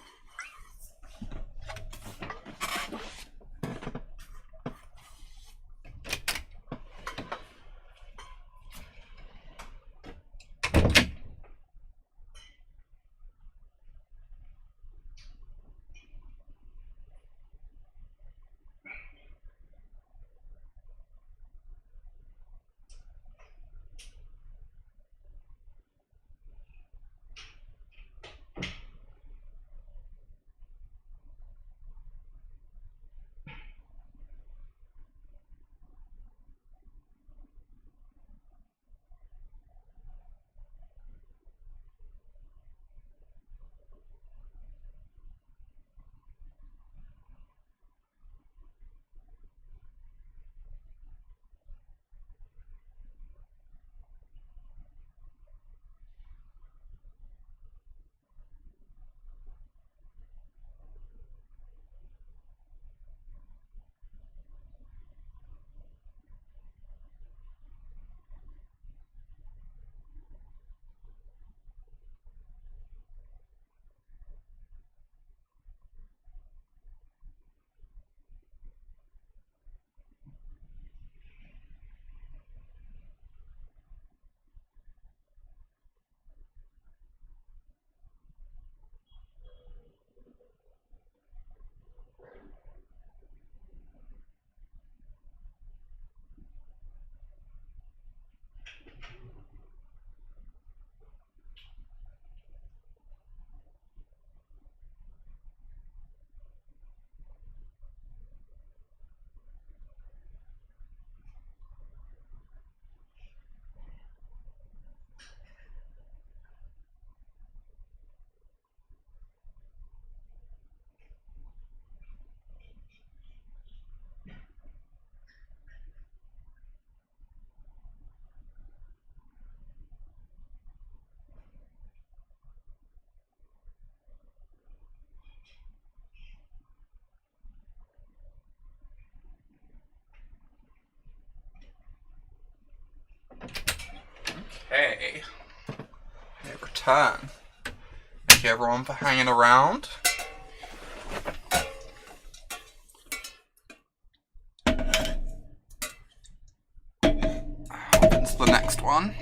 Okay. Hey, return. Thank you everyone for hanging around. Hop into the next one,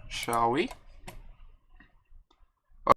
shall we?